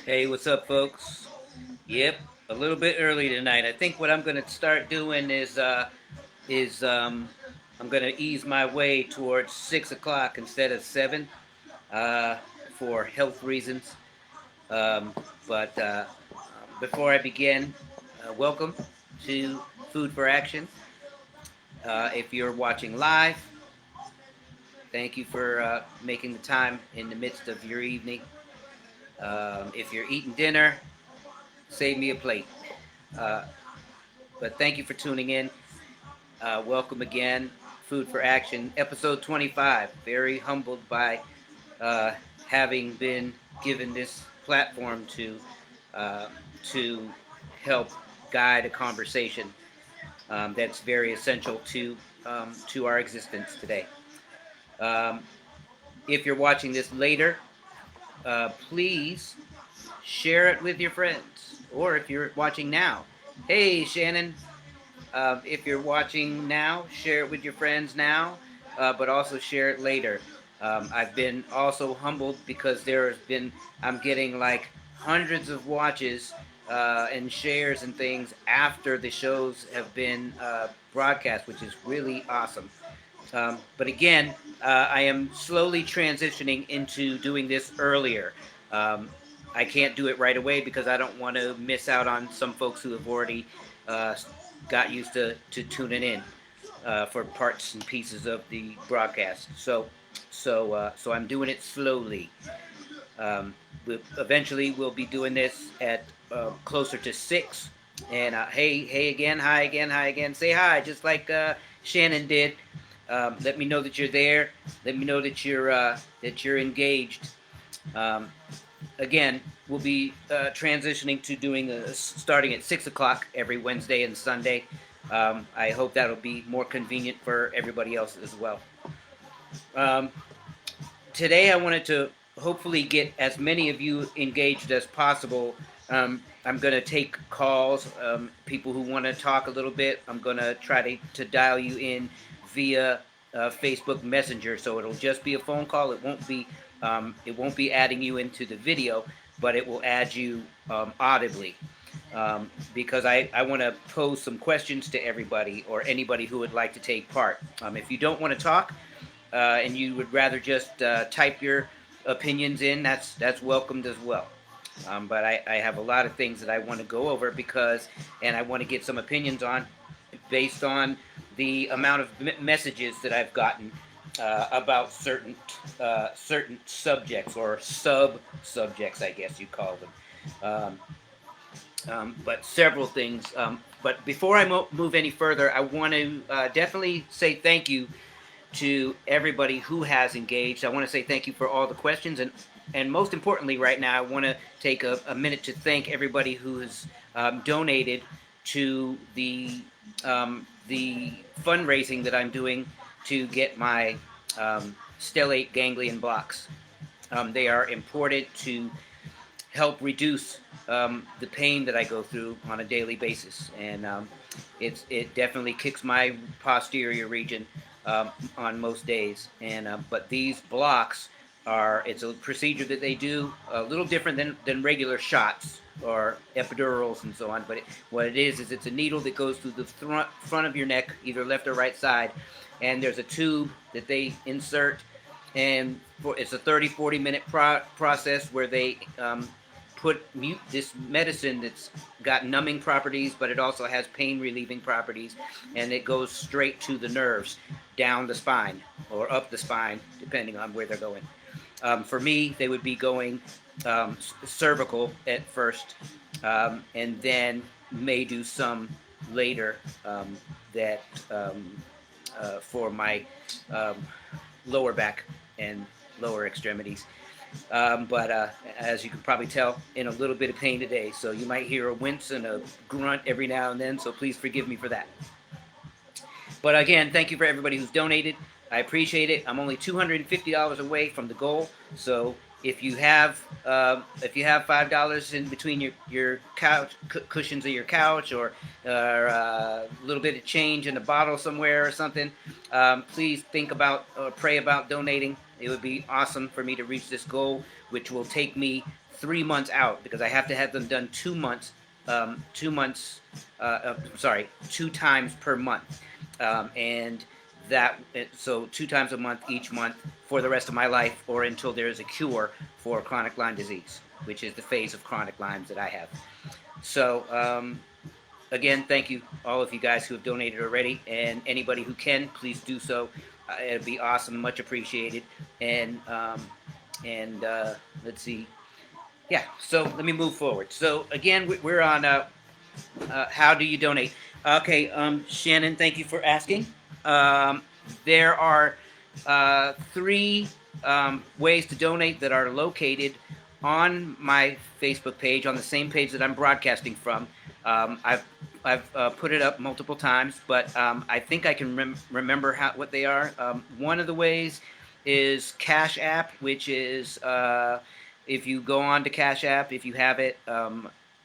Hey, what's up, folks? Yep, a little bit early tonight. I think what I'm gonna start doing is I'm gonna ease my way towards 6 o'clock instead of seven, uh, for health reasons. Um, but before I begin, welcome to Food for Action. If you're watching live, thank you for making the time in the midst of your evening. If you're eating dinner, save me a plate. Uh, but thank you for tuning in. Welcome again, Food for Action, episode 25. Very humbled by uh, having been given this platform uh, to help guide a conversation that's very essential to our existence today. Um, if you're watching this later, please share it with your friends, or if you're watching now, hey Shannon, if you're watching now, share it with your friends now, but also share it later. I've been also humbled because I'm getting like hundreds of watches and shares and things after the shows have been broadcast, which is really awesome. But again, I am slowly transitioning into doing this earlier. Um, I can't do it right away because I don't want to miss out on some folks who have already uh, got used to tuning in for parts and pieces of the broadcast. So I'm doing it slowly. Eventually, we'll be doing this at closer to 6. And hey again, hi again, hi again. Say hi, just like Shannon did. Let me know that you're there. Let me know that you're engaged. Um, Again, we'll be transitioning to doing starting at 6 o'clock every Wednesday and Sunday. I hope that'll be more convenient for everybody else as well. Um, Today, I wanted to hopefully get as many of you engaged as possible. I'm going to take calls, people who want to talk a little bit. I'm going to try to dial you in via Facebook Messenger, so it'll just be a phone call. It won't be adding you into the video, but it will add you audibly. Because I want to pose some questions to everybody or anybody who would like to take part. If you don't want to talk, and you would rather just type your opinions in, that's welcomed as well. But I have a lot of things that I want to go over and I want to get some opinions on based on the amount of messages that I've gotten about certain subjects or sub subjects, I guess you call them. But several things. But before I move any further, I want to definitely say thank you to everybody who has engaged. I want to say thank you for all the questions, and most importantly, right now, I want to take a minute to thank everybody who has donated to the fundraising that I'm doing to get my stellate ganglion blocks. They are imported to help reduce the pain that I go through on a daily basis, and it definitely kicks my posterior region on most days. And but these blocks it's a procedure that they do a little different than regular shots or epidurals and so on. But what it is it's a needle that goes through the front of your neck, either left or right side, and there's a tube that they insert, and it's a 30-40 minute process where they put this medicine that's got numbing properties, but it also has pain relieving properties, and it goes straight to the nerves down the spine or up the spine, depending on where they're going. For me, they would be going cervical at first, and then may do some later that for my lower back and lower extremities. But as you can probably tell, in a little bit of pain today, so you might hear a wince and a grunt every now and then, so please forgive me for that. But again, thank you for everybody who's donated. I appreciate it. I'm only $250 away from the goal, so if you have $5 in between your couch cushions of your couch, or a little bit of change in a bottle somewhere or something, please think about or pray about donating. It would be awesome for me to reach this goal, which will take me 3 months out because I have to have them done 2 months, 2 months, sorry, 2 times per month, and that so 2 times a month each month for the rest of my life or until there is a cure for chronic Lyme disease, which is the phase of chronic Lyme that I have. So again, thank you all of you guys who have donated already, and anybody who can, please do so. It'd be awesome, much appreciated. And let's see. Yeah, so let me move forward. So again, we're on how do you donate? Okay, Shannon, thank you for asking. There are three ways to donate that are located on my Facebook page, on the same page that I'm broadcasting from. I've put it up multiple times, but I think I can remember what they are. One of the ways is Cash App, which is if you go on to Cash App, if you have it,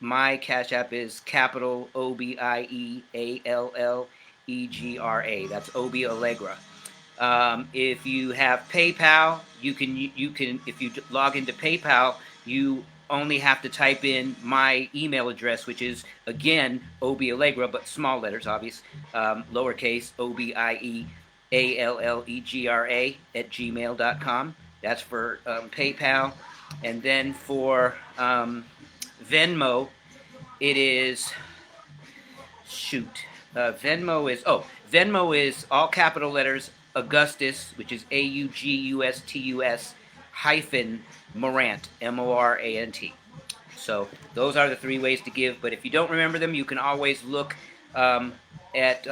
my Cash App is capital OBIEALLEGRA. That's Obi Allegra. If you have PayPal, you can if you log into PayPal, you only have to type in my email address, which is again Obi Allegra, but small letters, obvious, lowercase OBIEALLEGRA at gmail.com. That's for PayPal, and then for Venmo, it is Venmo is all capital letters Augustus, which is AUGUSTUS hyphen Morant, MORANT. So those are the three ways to give. But if you don't remember them, you can always look at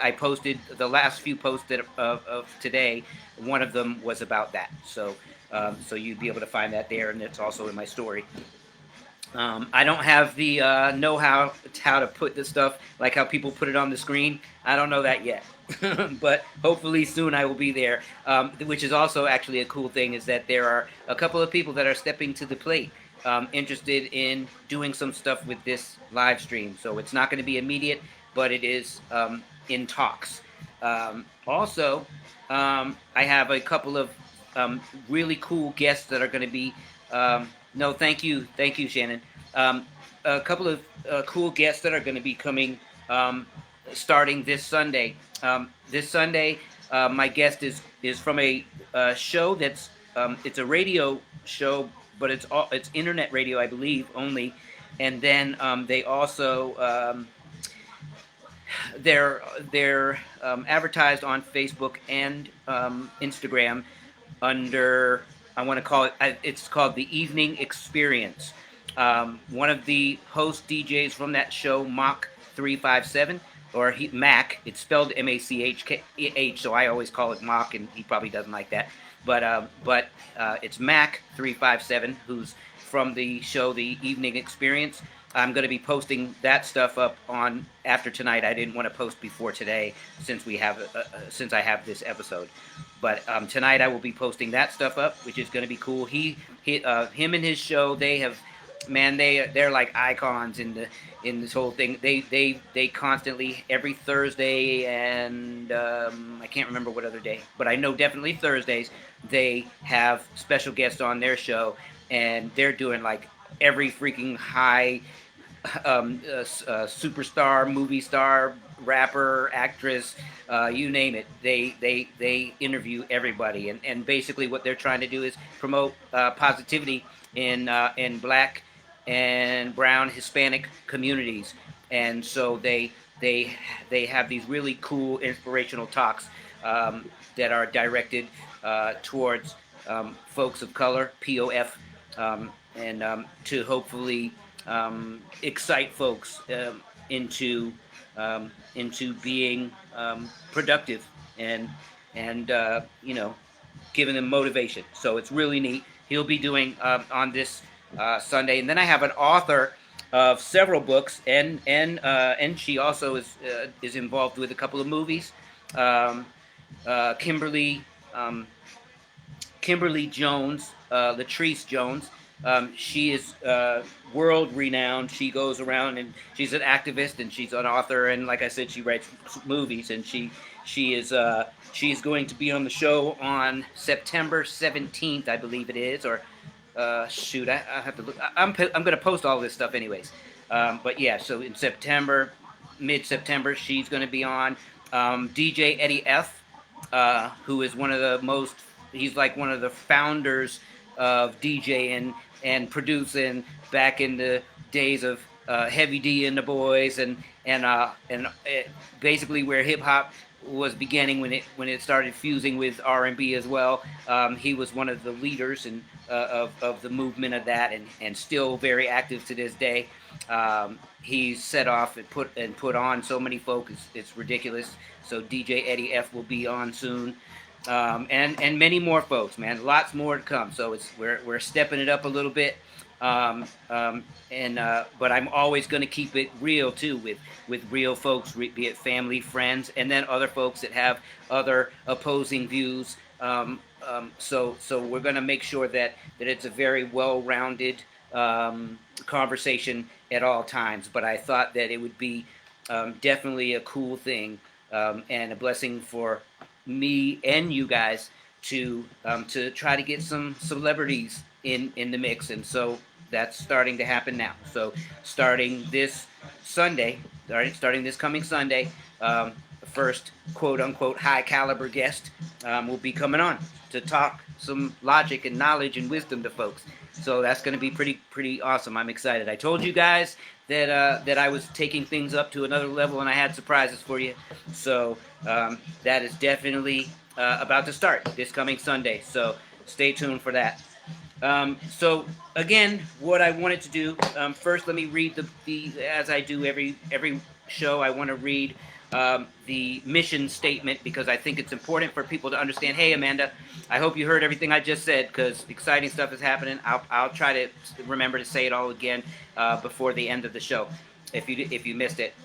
I posted the last few posts of today. One of them was about that. So so you'd be able to find that there, and it's also in my story. I don't have the know-how to put this stuff like how people put it on the screen. I don't know that yet, but hopefully soon I will be there. Which is also actually a cool thing, is that there are a couple of people that are stepping to the plate, interested in doing some stuff with this live stream. So it's not going to be immediate, but it is in talks. Also, I have a couple of really cool guests that are going to be. No, thank you, Shannon. A couple of cool guests that are going to be coming starting this Sunday. This Sunday, my guest is from a show that's it's a radio show, but it's internet radio, I believe, only. And then they also they're advertised on Facebook and Instagram under. I want to call it. It's called The Evening Experience. One of the host DJs from that show, Mach 357, or Mac. It's spelled MACH, so I always call it Mach, and he probably doesn't like that. But it's Mac 357, who's from the show The Evening Experience. I'm going to be posting that stuff up on after tonight. I didn't want to post before today since I have this episode. But tonight I will be posting that stuff up, which is going to be cool. Him and his show, they're like icons in this whole thing. They constantly, every Thursday and I can't remember what other day, but I know definitely Thursdays, they have special guests on their show, and they're doing like every freaking high superstar, movie star, rapper, actress, you name it. They interview everybody, and basically what they're trying to do is promote positivity in Black and Brown, Hispanic communities, and so they have these really cool inspirational talks that are directed towards folks of color, POF, and to hopefully excite folks into being productive and giving them motivation. So it's really neat. He'll be doing on this Sunday, and then I have an author of several books, and she also is involved with a couple of movies. Kimberly Jones, Latrice Jones. She is world renowned. She goes around and she's an activist and she's an author, and like I said, she writes movies, and she's going to be on the show on September 17th, I believe it is, or shoot, I have to look. I'm going to post all this stuff anyways. But yeah, so in September, mid September, she's going to be on. DJ Eddie F, who is one of the most, he's like one of the founders of DJing and producing back in the days of Heavy D and the Boys, and basically where hip hop was beginning when it started fusing with R&B as well. He was one of the leaders of the movement of that, and still very active to this day. He set off and put on so many folk, it's ridiculous. So DJ Eddie F will be on soon, and many more folks, man. Lots more to come. So we're stepping it up a little bit. But I'm always going to keep it real too, with real folks, be it family, friends, and then other folks that have other opposing views. So we're going to make sure that it's a very well-rounded conversation at all times. But I thought that it would be definitely a cool thing, and a blessing for me and you guys to try to get some celebrities in the mix, and so that's starting to happen now. So starting this Sunday, starting this coming Sunday, the first quote-unquote high-caliber guest will be coming on to talk some logic and knowledge and wisdom to folks. So that's going to be pretty awesome. I'm excited. I told you guys that I was taking things up to another level, and I had surprises for you. So that is definitely about to start this coming Sunday. So stay tuned for that. So again, what I wanted to do, first let me read the as I do every show, I want to read the mission statement, because I think it's important for people to understand. Hey, Amanda, I hope you heard everything I just said, because exciting stuff is happening. I'll try to remember to say it all again before the end of the show, if you missed it.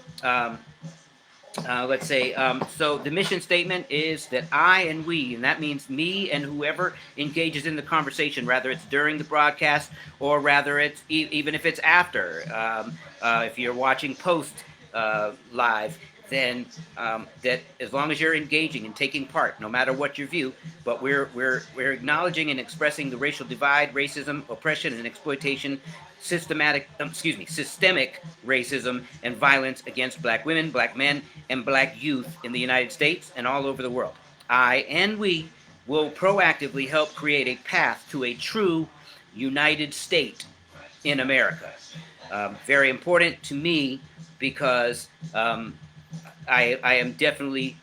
Let's say, so the mission statement is that I and we, and that means me and whoever engages in the conversation, whether it's during the broadcast or rather it's even if it's after, if you're watching post live, then that as long as you're engaging and taking part, no matter what your view, but we're acknowledging and expressing the racial divide, racism, oppression, and exploitation, systemic racism and violence against black women, black men, and black youth in the United States and all over the world. I and we will proactively help create a path to a true United State in America. Very important to me, because I am definitely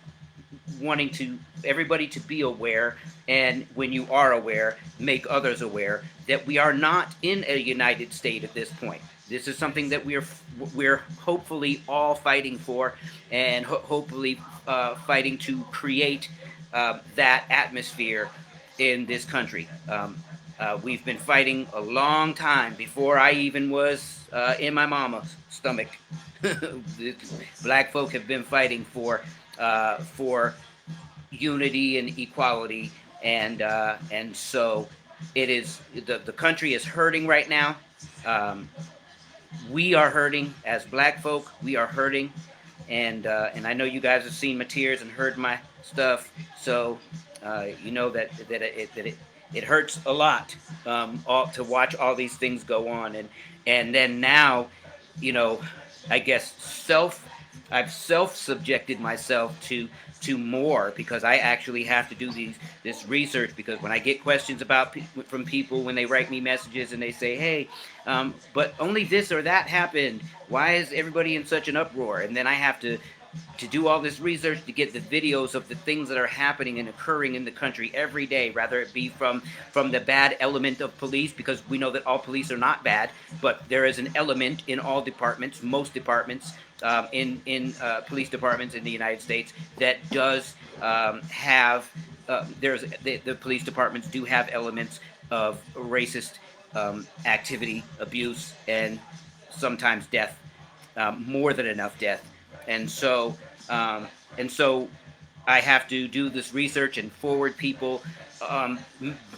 wanting everybody to be aware, and when you are aware, make others aware that we are not in a United State at this point. This is something that we're hopefully all fighting for, and hopefully fighting to create that atmosphere in this country. We've been fighting a long time before I even was in my mama's stomach. Black folk have been fighting for unity and equality, and so it is. The country is hurting right now. We are hurting as black folk. We are hurting, and I know you guys have seen my tears and heard my stuff, so you know that it hurts a lot to watch all these things go on, and then now, you know, I guess I've self-subjected myself to more, because I actually have to do this research, because when I get questions from people when they write me messages and they say, hey, but only this or that happened, why is everybody in such an uproar? And then I have to do all this research to get the videos of the things that are happening and occurring in the country every day, rather it be from the bad element of police, because we know that all police are not bad, but there is an element in all departments, most departments, in police departments in the United States, that does have, the police departments do have elements of racist activity, abuse, and sometimes death, more than enough death. And so I have to do this research and forward people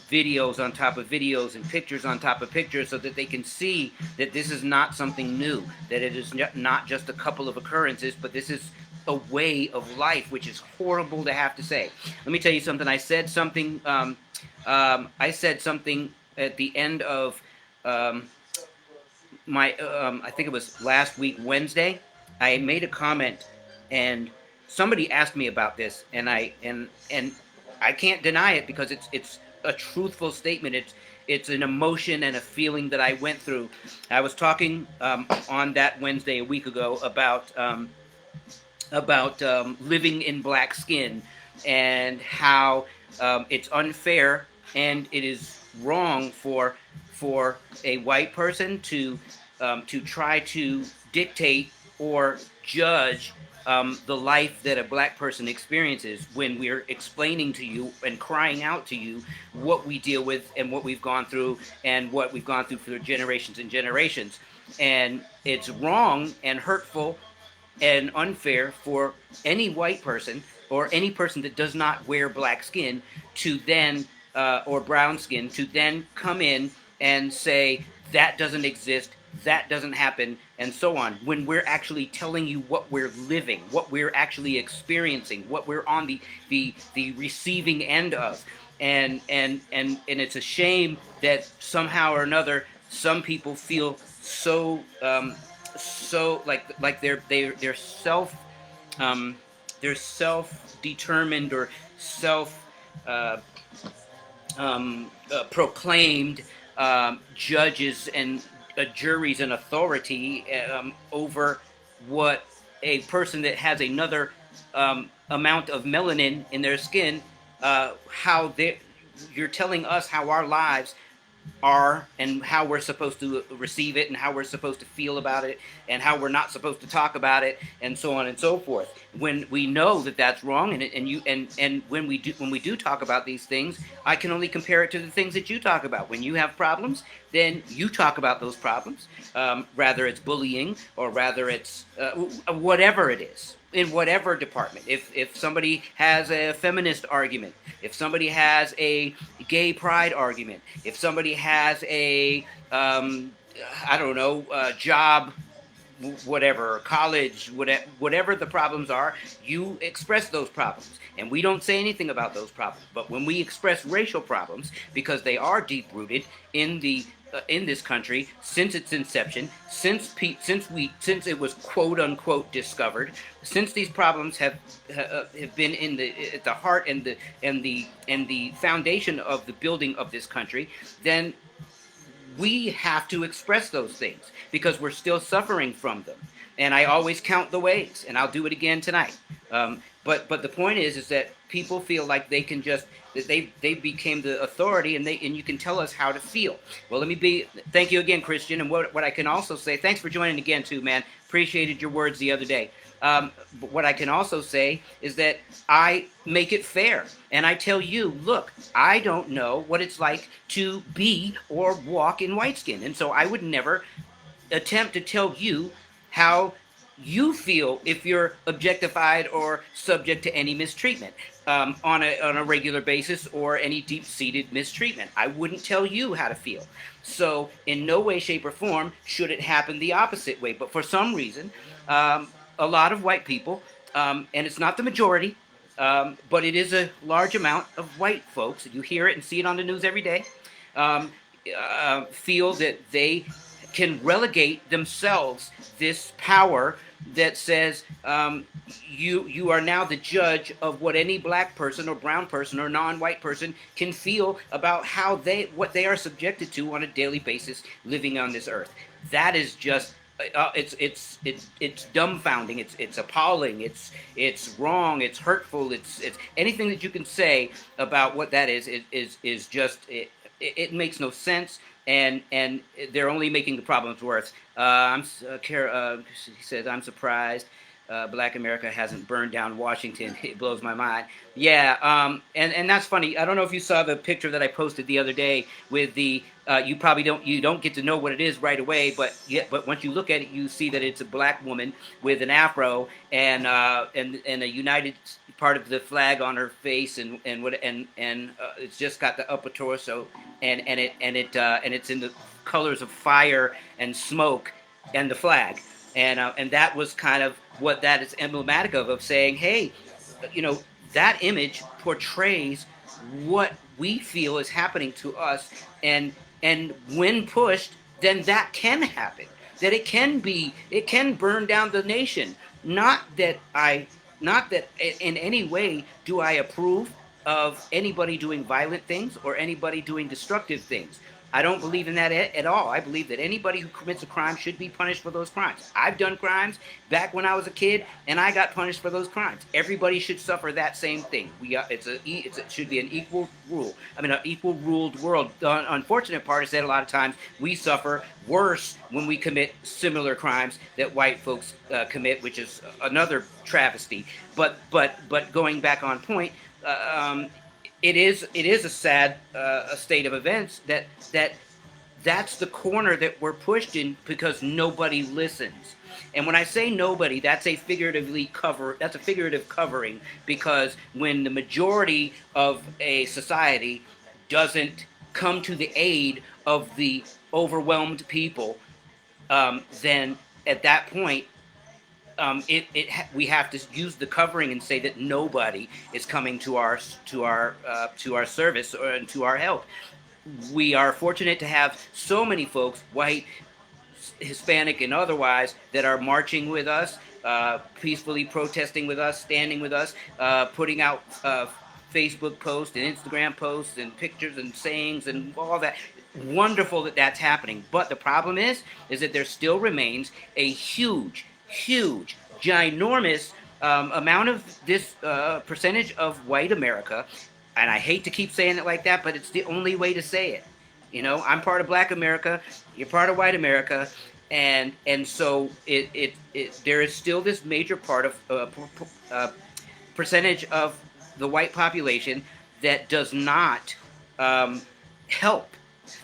videos on top of videos and pictures on top of pictures so that they can see that this is not something new, that it is not just a couple of occurrences, but this is a way of life, which is horrible to have to say. Let me tell you something. I said something at the end of I think it was last week, Wednesday. I made a comment, and somebody asked me about this, and I can't deny it because it's a truthful statement. It's an emotion and a feeling that I went through. I was talking on that Wednesday a week ago about living in black skin and how it's unfair and it is wrong for a white person to try to dictate or judge the life that a black person experiences when we're explaining to you and crying out to you what we deal with and what we've gone through and what we've gone through for generations and generations. And it's wrong and hurtful and unfair for any white person or any person that does not wear black skin to then or brown skin to then come in and say that doesn't exist, that doesn't happen, and so on, when we're actually telling you what we're living, what we're actually experiencing, what we're on the receiving end of. And it's a shame that somehow or another some people feel so like they're self determined or self proclaimed judges and juries and authority over what a person that has another amount of melanin in their skin, you're telling us how our lives are and how we're supposed to receive it and how we're supposed to feel about it and how we're not supposed to talk about it and so on and so forth. When we know that that's wrong, and when we do talk about these things, I can only compare it to the things that you talk about. When you have problems, then you talk about those problems, rather it's bullying or rather it's whatever it is. In whatever department, if somebody has a feminist argument, if somebody has a gay pride argument, if somebody has a I don't know, job, whatever, college, whatever the problems are, you express those problems, and we don't say anything about those problems. But when we express racial problems, because they are deep rooted in this country since its inception, since it was quote unquote discovered, since these problems have been at the heart and the foundation of the building of this country, then we have to express those things because we're still suffering from them. And I always count the ways, and I'll do it again tonight. But the point is that people feel like they can just that they became the authority, and you can tell us how to feel. Well, thank you again, Christian. And what I can also say, thanks for joining again too, man. Appreciated your words the other day. But what I can also say is that I make it fair, and I tell you, look, I don't know what it's like to be or walk in white skin, and so I would never attempt to tell you how you feel if you're objectified or subject to any mistreatment on a regular basis or any deep-seated mistreatment. I wouldn't tell you how to feel. So in no way, shape, or form should it happen the opposite way. But for some reason, a lot of white people, and it's not the majority, but it is a large amount of white folks, you hear it and see it on the news every day, feel that they can relegate themselves this power that says you are now the judge of what any black person or brown person or non-white person can feel about what they are subjected to on a daily basis living on this earth. That is just it's dumbfounding. It's appalling. It's wrong. It's hurtful. It's anything that you can say about what that is just it makes no sense. And they're only making the problems worse. He says, I'm surprised Black America hasn't burned down Washington. It blows my mind. Yeah, and that's funny. I don't know if you saw the picture that I posted the other day with the. You probably don't get to know what it is right away, but once you look at it, you see that it's a black woman with an afro and a United part of the flag on her face, and what and it's just got the upper torso, and it's in the colors of fire and smoke and the flag, and that was kind of what that is emblematic of saying, hey, you know, that image portrays what we feel is happening to us, and when pushed, then that can happen. That it can burn down the nation. Not that in any way do I approve of anybody doing violent things or anybody doing destructive things. I don't believe in that at all. I believe that anybody who commits a crime should be punished for those crimes. I've done crimes back when I was a kid, and I got punished for those crimes. Everybody should suffer that same thing. It should be an equal rule. I mean, an equal ruled world. The unfortunate part is that a lot of times we suffer worse when we commit similar crimes that white folks commit, which is another travesty. But going back on point. It is a sad state of events that's the corner that we're pushed in because nobody listens. And when I say nobody, that's a figurative covering, because when the majority of a society doesn't come to the aid of the overwhelmed people, then at that point we have to use the covering and say that nobody is coming to our service or to our help. We are fortunate to have so many folks, white, Hispanic, and otherwise, that are marching with us, peacefully protesting with us, standing with us, putting out Facebook posts and Instagram posts and pictures and sayings and all that. Wonderful that that's happening. But the problem is that there still remains a huge, ginormous amount of this percentage of white America, and I hate to keep saying it like that, but it's the only way to say it. You know, I'm part of Black America, you're part of white America, and so there is still this major part of percentage of the white population that does not help,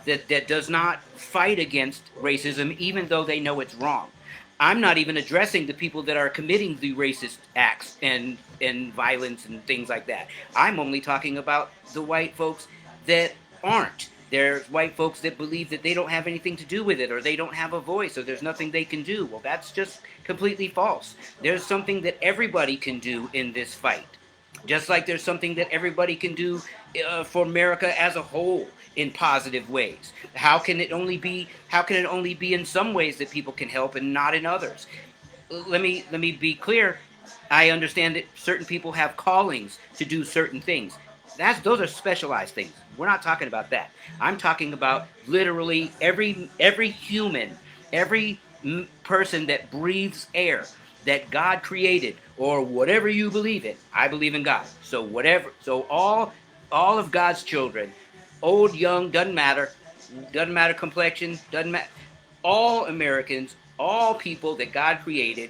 that does not fight against racism, even though they know it's wrong. I'm not even addressing the people that are committing the racist acts and violence and things like that. I'm only talking about the white folks that aren't. There's white folks that believe that they don't have anything to do with it, or they don't have a voice, or there's nothing they can do. Well, that's just completely false. There's something that everybody can do in this fight. Just like there's something that everybody can do for America as a whole in positive ways. How can it only be in some ways that people can help and not in others? Let me be clear. I understand that certain people have callings to do certain things. Those are specialized things. We're not talking about that. I'm talking about literally every human, every person that breathes air that God created, or whatever you believe in. I believe in God. So all of God's children, old, young, doesn't matter complexion, doesn't matter. All Americans, all people that God created,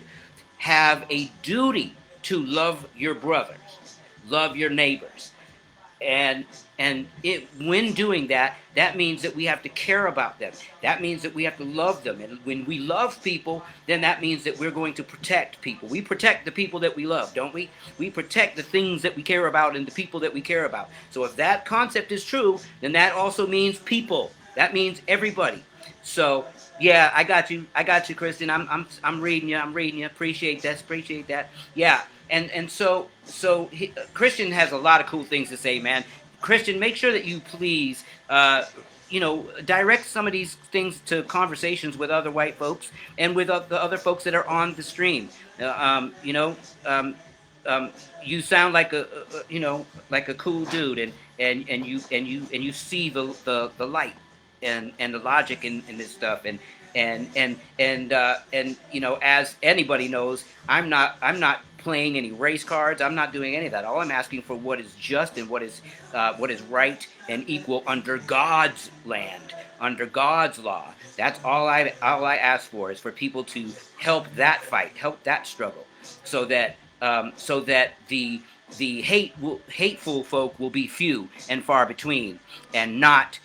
have a duty to love your brothers, love your neighbors, and when doing that, that means that we have to care about them. That means that we have to love them. And when we love people, then that means that we're going to protect people. We protect the people that we love, don't we? We protect the things that we care about and the people that we care about. So if that concept is true, then that also means people. That means everybody. So yeah, I got you, Kristen. I'm reading you. Appreciate that. Yeah. And so Christian has a lot of cool things to say, man. Christian, make sure that you please, direct some of these things to conversations with other white folks and with the other folks that are on the stream. You sound like a cool dude, and you see the light and the logic in this stuff, and as anybody knows, I'm not playing any race cards. I'm not doing any of that. All I'm asking for what is just and what is right and equal under God's land, under God's law. That's all I ask for, is for people to help that fight, help that struggle, so that the hateful folk will be few and far between, and not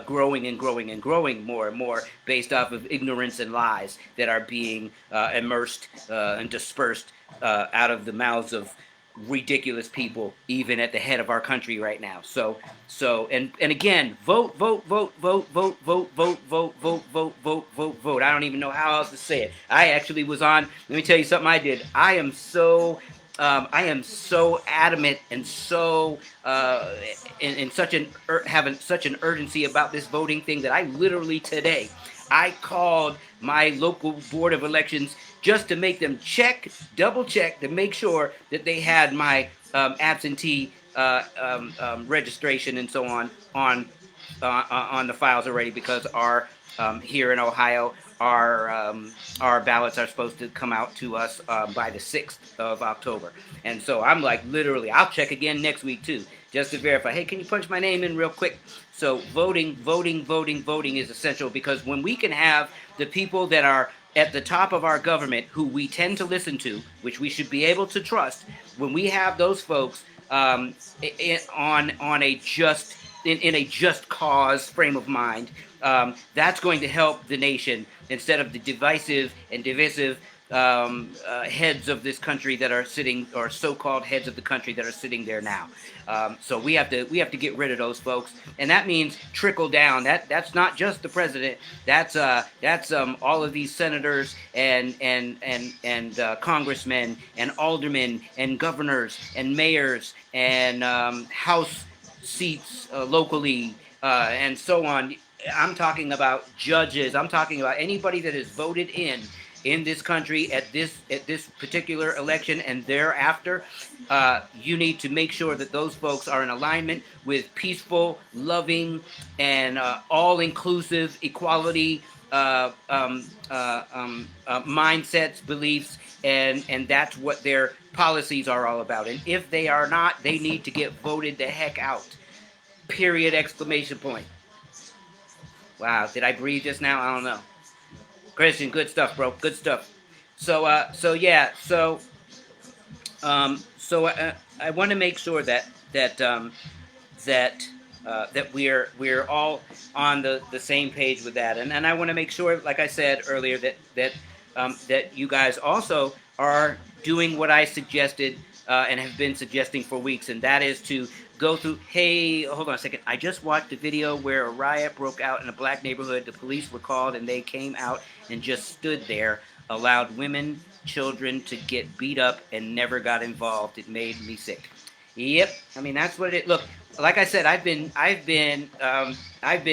growing and growing more and more based off of ignorance and lies that are being immersed and dispersed out of the mouths ridiculous people even at the head of our country right now. And again, vote, vote, vote, vote, vote, vote, vote, vote, vote, vote, vote, vote, vote. I don't even know how else to say it. I actually was on. Let me tell you something I did. I am so adamant and so in such an having such an urgency about this voting thing that I literally today I called my local board of elections just to make them double check to make sure that they had my absentee registration and so on the files already, because here in Ohio our ballots are supposed to come out to us by the 6th of October. And so I'm like, literally, I'll check again next week too, just to verify. Hey, can you punch my name in real quick? So voting is essential, because when we can have the people that are at the top of our government, who we tend to listen to, which we should be able to trust, when we have those folks on a just in a just cause frame of mind, that's going to help the nation instead of the divisive and divisive heads of this country that are sitting, or so-called heads of the country that are sitting there now. So we have to get rid of those folks, and that means trickle down. That's not just the president. That's all of these senators and congressmen and aldermen and governors and mayors and house seats locally and so on. I'm talking about judges. I'm talking about anybody that is voted in this country at this particular election and thereafter. You need to make sure that those folks are in alignment with peaceful, loving, and all-inclusive equality mindsets, beliefs, and that's what their policies are all about. And if they are not, they need to get voted the heck out. Period! Exclamation point. Wow, did I breathe just now? I don't know. Christian, good stuff, bro. Good stuff. So I want to make sure that we're all on the same page with that, and I want to make sure, like I said earlier, that you guys also are doing what I suggested and have been suggesting for weeks, and that is to go through. Hey, hold on a second. I just watched a video where a riot broke out in a black neighborhood. The police were called, and they came out and just stood there, allowed women, children to get beat up, and never got involved. It made me sick. Yep, I mean that's what it. Look, like I said, I've been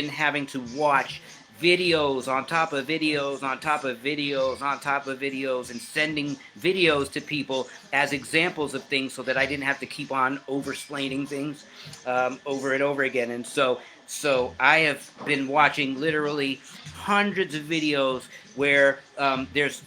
having to watch videos on top of videos on top of videos on top of videos, and sending videos to people as examples of things, so that I didn't have to keep on over-explaining things over and over again. And so I have been watching literally hundreds of videos where there's,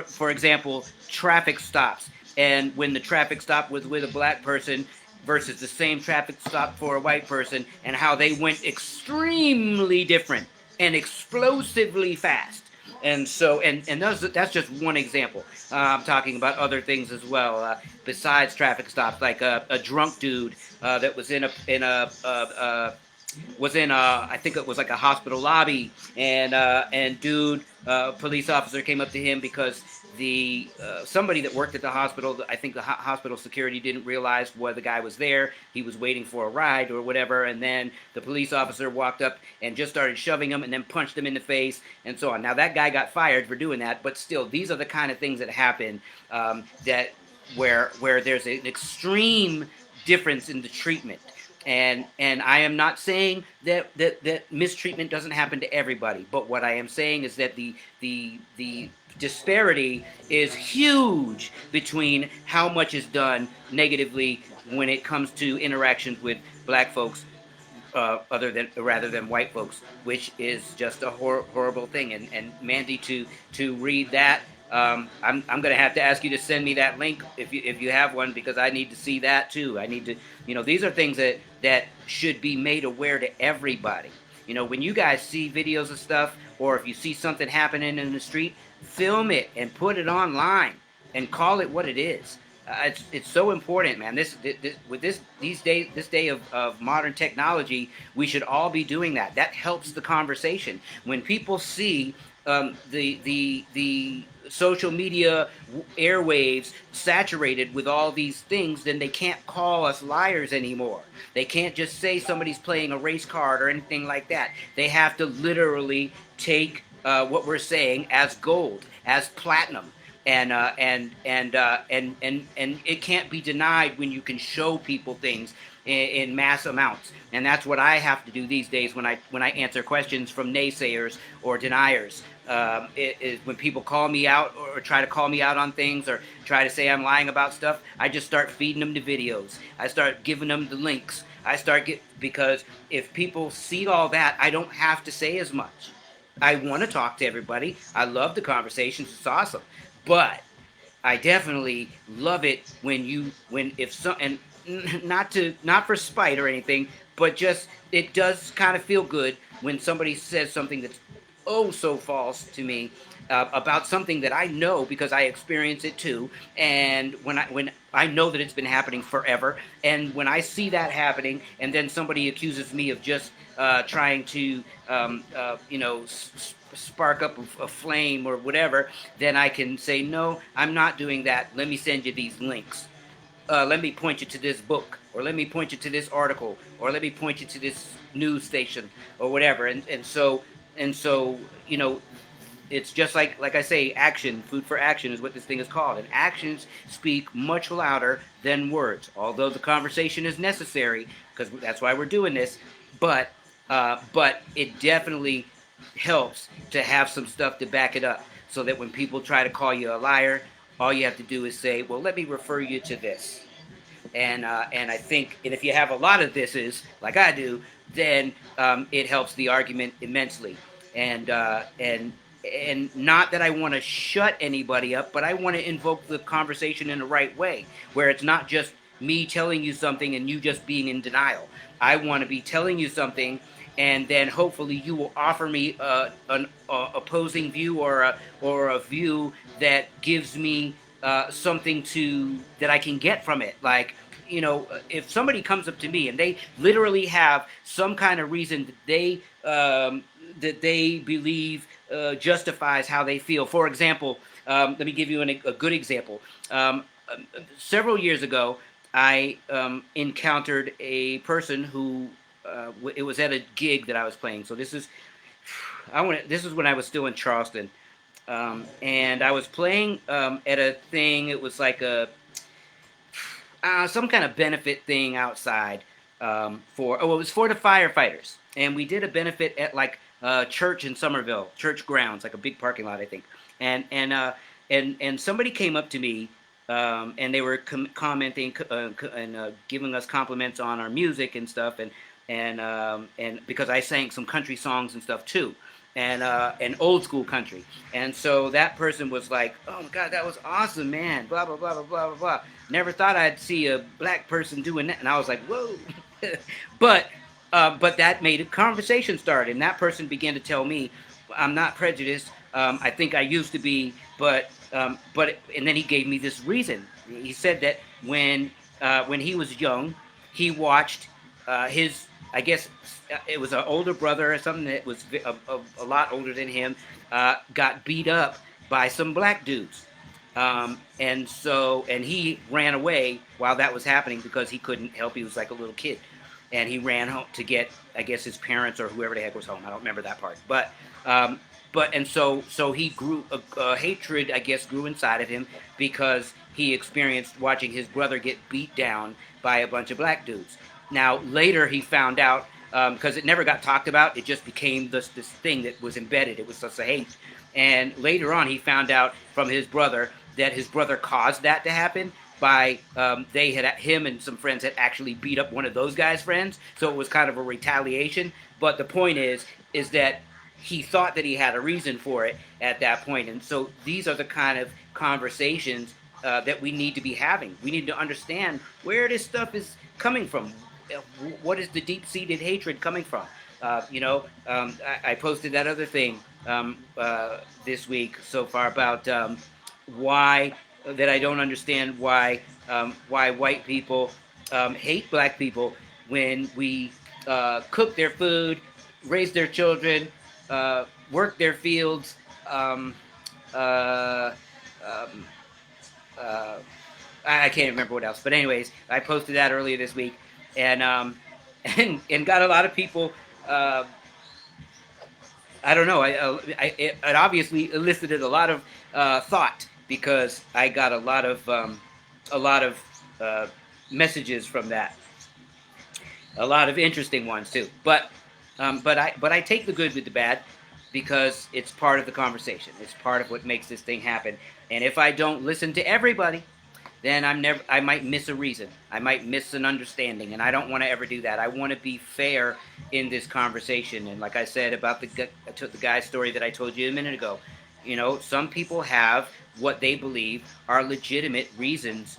for example, traffic stops, and when the traffic stop was with a black person versus the same traffic stop for a white person, and how they went extremely different and explosively fast. And so, and that's just one example. I'm talking about other things as well, besides traffic stops, like a drunk dude that was in I think it was like a hospital lobby, and police officer came up to him because somebody that worked at the hospital, I think the hospital security didn't realize why the guy was there. He was waiting for a ride or whatever, and then the police officer walked up and just started shoving him and then punched him in the face and so on. Now that guy got fired for doing that, but still, these are the kind of things that happen that where there's an extreme difference in the treatment. And I am not saying that mistreatment doesn't happen to everybody, but what I am saying is that the disparity is huge between how much is done negatively when it comes to interactions with black folks, rather than white folks, which is just a horrible thing. And Mandy, to read that, I'm going to have to ask you to send me that link if you have one, because I need to see that too. I need to, these are things that should be made aware to everybody. When you guys see videos of stuff, or if you see something happening in the street, film it and put it online and call it what it is. It's so important, man. This day of modern technology, we should all be doing that. That helps the conversation. When people see the social media airwaves saturated with all these things, then they can't call us liars anymore. They can't just say somebody's playing a race card or anything like that. They have to literally take what we're saying as gold, as platinum. And it can't be denied when you can show people things in mass amounts. And that's what I have to do these days when I answer questions from naysayers or deniers. When people call me out or try to call me out on things or try to say I'm lying about stuff, I just start feeding them the videos. I start giving them the links. Because if people see all that, I don't have to say as much. I want to talk to everybody. I love the conversations. It's awesome. But I definitely love it when if some and not for spite or anything, but just it does kind of feel good when somebody says something that's oh so false to me about something that I know because I experience it too, and when I know that it's been happening forever, and when I see that happening, and then somebody accuses me of just trying to spark up a flame or whatever, then I can say no, I'm not doing that. Let me send you these links. Let me point you to this book, or let me point you to this article, or let me point you to this news station, or whatever. And so it's just like I say, action, food for action is what this thing is called. And actions speak much louder than words. Although the conversation is necessary, because that's why we're doing this, but it definitely helps to have some stuff to back it up, so that when people try to call you a liar, all you have to do is say, well, let me refer you to this. And I think, and if you have a lot of thises like I do, then it helps the argument immensely. And not that I want to shut anybody up, but I want to invoke the conversation in the right way, where it's not just me telling you something and you just being in denial. I want to be telling you something, and then hopefully you will offer me an opposing view, or a view that gives me something that I can get from it. Like, if somebody comes up to me and they literally have some kind of reason that they believe justifies how they feel. For example, let me give you a good example. Several years ago, I encountered a person who it was at a gig that I was playing. So this is when I was still in Charleston, and I was playing at a thing. It was like some kind of benefit thing outside it was for the firefighters, and we did a benefit at like church in Somerville, church grounds, like a big parking lot, I think. And somebody came up to me, and they were commenting and giving us compliments on our music and stuff, and because I sang some country songs and stuff too, and old school country. And so that person was like, "Oh my God, that was awesome, man! Blah blah blah blah blah blah blah. Never thought I'd see a black person doing that." And I was like, "Whoa!" but that made a conversation start, and that person began to tell me, "I'm not prejudiced. I think I used to be, but." And then he gave me this reason. He said that when he was young, he watched his, I guess it was an older brother or something that was a lot older than him, got beat up by some black dudes. And he ran away while that was happening because he couldn't help. He was like a little kid. And he ran home to get, I guess, his parents or whoever the heck was home. I don't remember that part. So he grew, hatred, I guess, grew inside of him because he experienced watching his brother get beat down by a bunch of black dudes. Now, later he found out, because it never got talked about, it just became this thing that was embedded. It was just a hate. And later on, he found out from his brother that his brother caused that to happen by, him and some friends had actually beat up one of those guys' friends. So it was kind of a retaliation. But the point is that he thought that he had a reason for it at that point. And so these are the kind of conversations that we need to be having. We need to understand where this stuff is coming from. What is the deep-seated hatred coming from? I posted that other thing this week so far about why that I don't understand why white people hate black people when we cook their food, raise their children, work their fields, Uh, um, uh, I can't remember what else, but anyways, I posted that earlier this week, and and got a lot of people. Uh, I don't know. It obviously elicited a lot of thought because I got a lot of uh, messages from that, a lot of interesting ones too. But I take the good with the bad because it's part of the conversation. It's part of what makes this thing happen. And if I don't listen to everybody, then I might miss a reason. I might miss an understanding, and I don't want to ever do that. I want to be fair in this conversation. And like I said about the guy's story that I told you a minute ago, some people have what they believe are legitimate reasons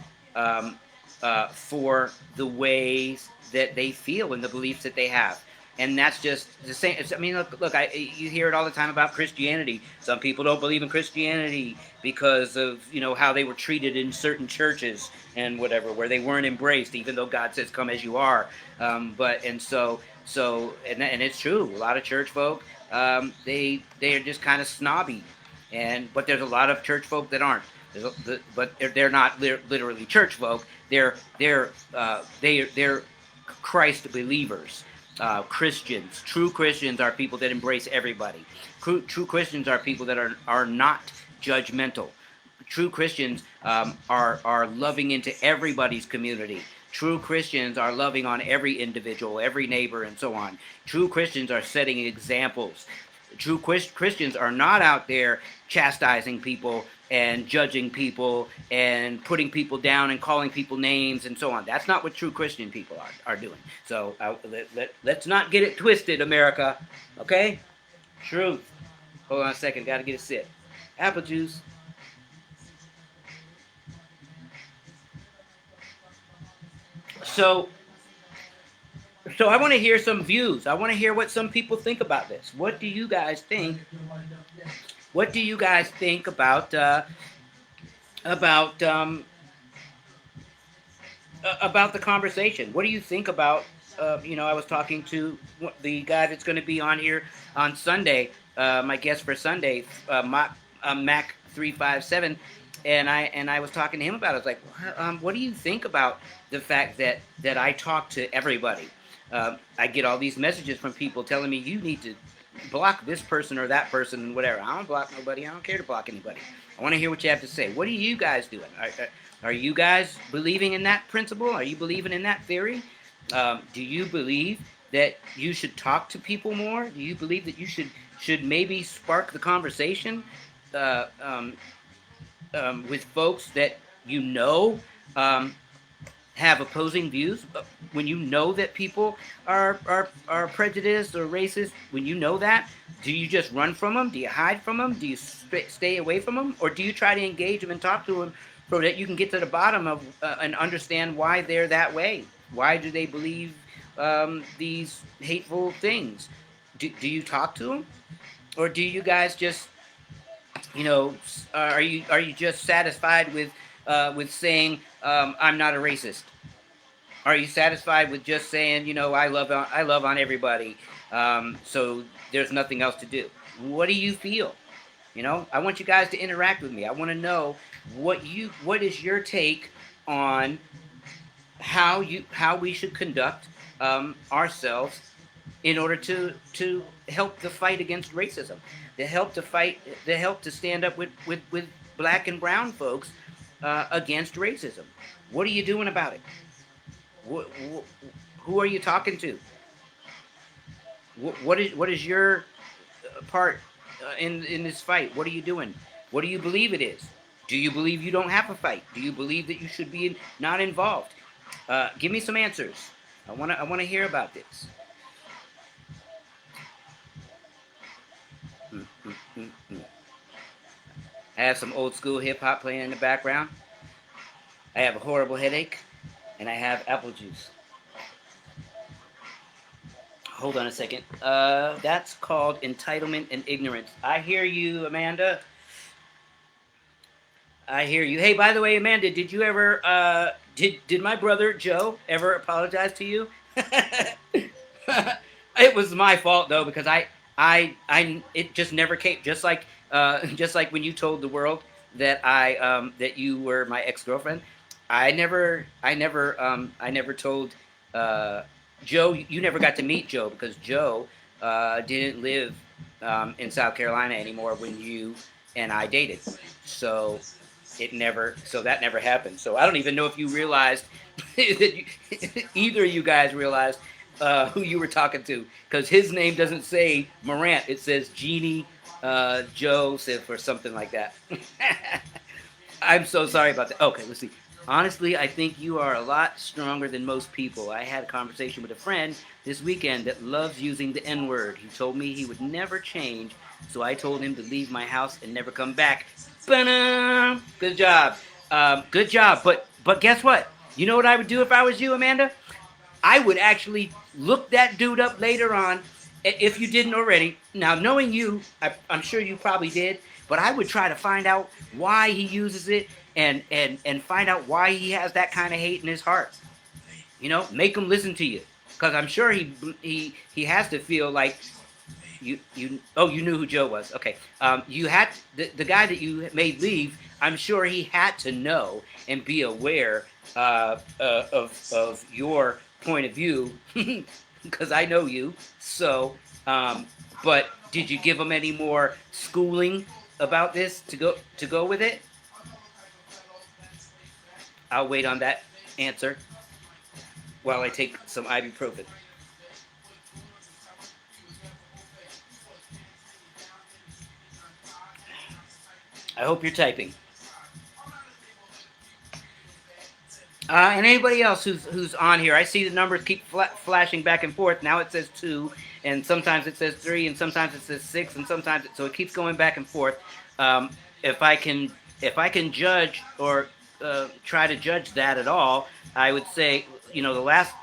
for the ways that they feel and the beliefs that they have. And that's just the same. I mean, look. You hear it all the time about Christianity. Some people don't believe in Christianity because of how they were treated in certain churches and whatever, where they weren't embraced, even though God says, "Come as you are." And it's true. A lot of church folk, they are just kind of snobby, but there's a lot of church folk that aren't. But they're not literally church folk. They're Christ believers. Christians. True Christians are people that embrace everybody. True Christians are people that are not judgmental. True Christians are loving into everybody's community. True Christians are loving on every individual, every neighbor, and so on. True Christians are setting examples. True Christians are not out there chastising people and judging people and putting people down and calling people names and so on. That's not what true Christian people are doing. So let's not get it twisted, America. Okay? Truth. Hold on a second. Got to get a sip. Apple juice. So I want to hear some views. I want to hear what some people think about this. What do you guys think? What do you guys think about the conversation? What do you think about? I was talking to the guy that's going to be on here on Sunday. My guest for Sunday, Mac 357, and I was talking to him about it. I was like, what do you think about the fact that I talk to everybody? I get all these messages from people telling me you need to block this person or that person and whatever. I don't block nobody. I don't care to block anybody. I want to hear what you have to say. What are you guys doing? Are you guys believing in that principle? Are you believing in that theory? Do you believe that you should talk to people more? Do you believe that you should maybe spark the conversation with folks that have opposing views? When you know that people are prejudiced or racist, when you know that, do you just run from them? Do you hide from them? Do you stay away from them? Or do you try to engage them and talk to them so that you can get to the bottom of and understand why they're that way? Why do they believe these hateful things? Do you talk to them? Or do you guys just, are you just satisfied with saying I'm not a racist? Are you satisfied with just saying, I love on everybody, so there's nothing else to do? What do you feel? I want you guys to interact with me. I want to know what is your take on how we should conduct ourselves in order to help the fight against racism, to help to stand up with black and brown folks against racism. What are you doing about it? Who are you talking to? What is your part in this fight? What are you doing? What do you believe it is? Do you believe you don't have a fight? Do you believe that you should be not involved? Give me some answers. I want to hear about this. I have some old school hip hop playing in the background. I have a horrible headache, and I have apple juice. Hold on a second. That's called entitlement and ignorance. I hear you, Amanda. I hear you. Hey, by the way, Amanda, did you ever, did my brother Joe ever apologize to you? It was my fault though, because it just never came. Just like Just like when you told the world that that you were my ex-girlfriend, I never told uh, Joe. You never got to meet Joe because Joe didn't live in South Carolina anymore when you and I dated. So that never happened. So I don't even know if you realized that either of you guys realized who you were talking to because his name doesn't say Morant. It says Jeannie Joseph or something like that. I'm so sorry about that. Okay, let's see. Honestly, I think you are a lot stronger than most people. I had a conversation with a friend this weekend that loves using the N word. He told me he would never change, so I told him to leave my house and never come back. Ba-da! Good job. Good job. But guess what? You know what I would do if I was you, Amanda? I would actually look that dude up later on if you didn't already. Now, knowing you, I'm sure you probably did, but I would try to find out why he uses it and find out why he has that kind of hate in his heart. You know, make him listen to you because I'm sure he has to feel like you knew who Joe was. Okay, you had the guy that you made leave. I'm sure he had to know and be aware of your point of view because I know you. So, but did you give him any more schooling about this to go with it? I'll wait on that answer while I take some ibuprofen. I hope you're typing. And anybody else who's on here, I see the numbers keep flashing back and forth. Now it says 2, and sometimes it says 3, and sometimes it says 6, and so it keeps going back and forth. Um, if I can judge or try to judge that at all, I would say the last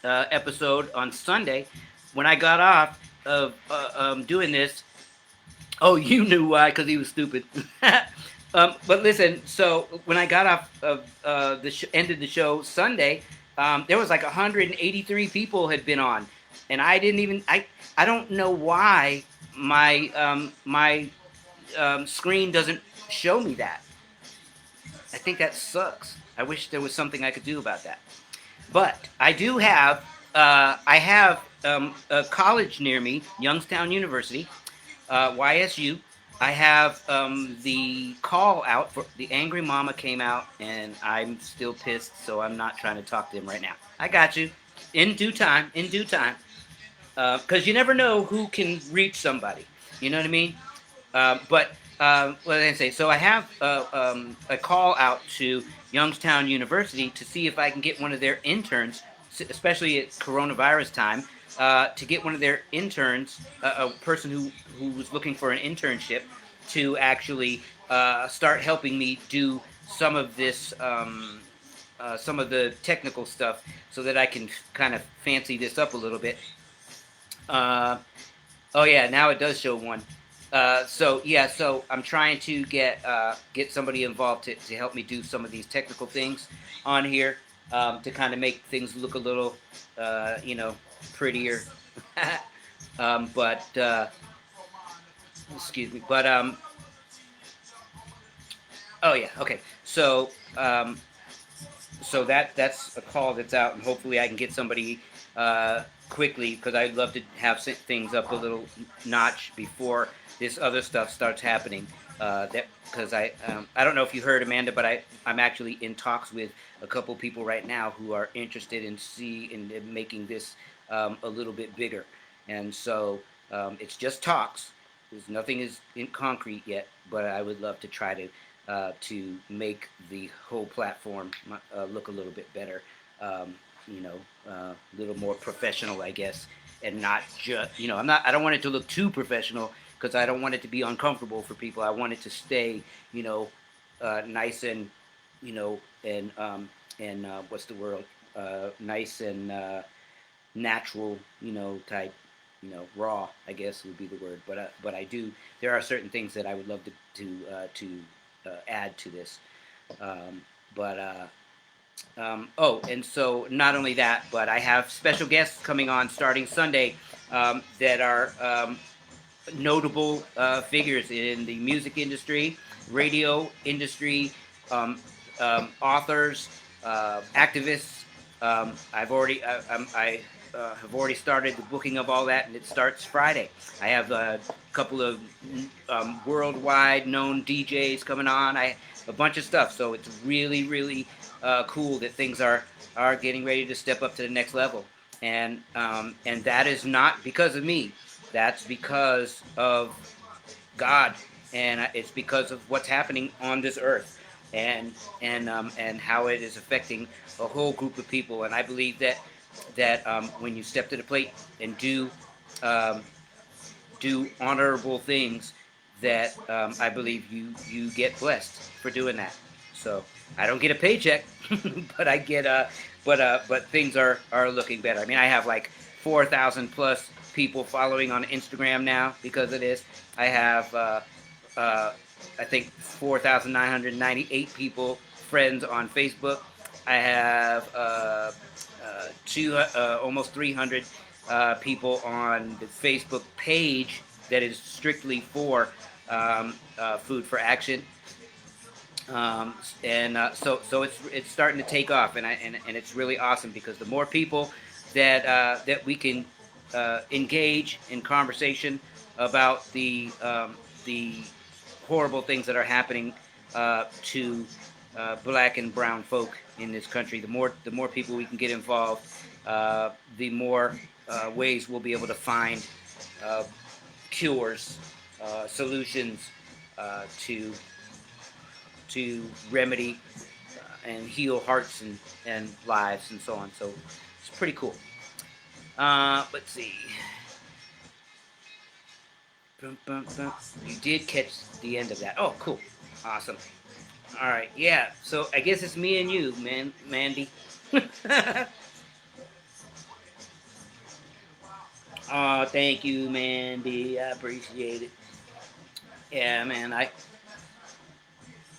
episode on Sunday when I got off of doing this. Oh, you knew why? Because he was stupid. But listen, so when I got off of ended the show Sunday, there was like 183 people had been on, and I didn't even I don't know why my screen doesn't show me that. I think that sucks. I wish there was something I could do about that. But I do have I have a college near me, Youngstown University, YSU. I have the call out for the angry mama came out, and I'm still pissed, so I'm not trying to talk to him right now. I got you. In due time. In due time. Because you never know who can reach somebody. You know what I mean? But what did I say? So I have a call out to Youngstown University to see if I can get one of their interns, especially at coronavirus time, to get one of their interns, a person who was looking for an internship, to actually start helping me do some of this, some of the technical stuff, so that I can kind of fancy this up a little bit. Uh, oh yeah, now it does show one. So yeah, so I'm trying to get somebody involved to help me do some of these technical things on here, to kind of make things look a little, prettier. But excuse me. But oh yeah, okay. Um, so that's a call that's out, and hopefully I can get somebody quickly because I'd love to have things up a little notch before this other stuff starts happening. That because I don't know if you heard, Amanda, but I'm actually in talks with a couple people right now who are interested in making this a little bit bigger, and so it's just talks. There's nothing is in concrete yet, but I would love to try to make the whole platform look a little bit better, a little more professional, I guess, and not just, I don't want it to look too professional because I don't want it to be uncomfortable for people. I want it to stay, nice and, what's the word? Nice and natural, type, raw, I guess would be the word. But I do. There are certain things that I would love to add to this. But oh, and so not only that, but I have special guests coming on starting Sunday, that are notable figures in the music industry, radio industry, um, authors, activists. I have already started the booking of all that, and it starts Friday. I have a couple of worldwide known DJs coming on. I a bunch of stuff, so it's really, really cool that things are getting ready to step up to the next level, and that is not because of me. That's because of God, and it's because of what's happening on this earth, and and how it is affecting a whole group of people. And I believe that when you step to the plate and um, do honorable things, that I believe you get blessed for doing that. So I don't get a paycheck, but I get but things are looking better. I mean, I have like 4,000 plus people following on Instagram now because of this. I have uh, I think 4,998 people friends on Facebook. I have almost 300 people on the Facebook page that is strictly for Food for Action, and so it's starting to take off, and it's really awesome because the more people that we can engage in conversation about the horrible things that are happening to black and brown folk in this country, the more people we can get involved, the more ways we'll be able to find uh, cures, solutions to remedy and heal hearts and lives and so on. So it's pretty cool. Let's see. You did catch the end of that. Oh, cool. Awesome. All right. Yeah. So I guess it's me and you, man, Mandy. Oh, thank you, Mandy. I appreciate it. Yeah, man. I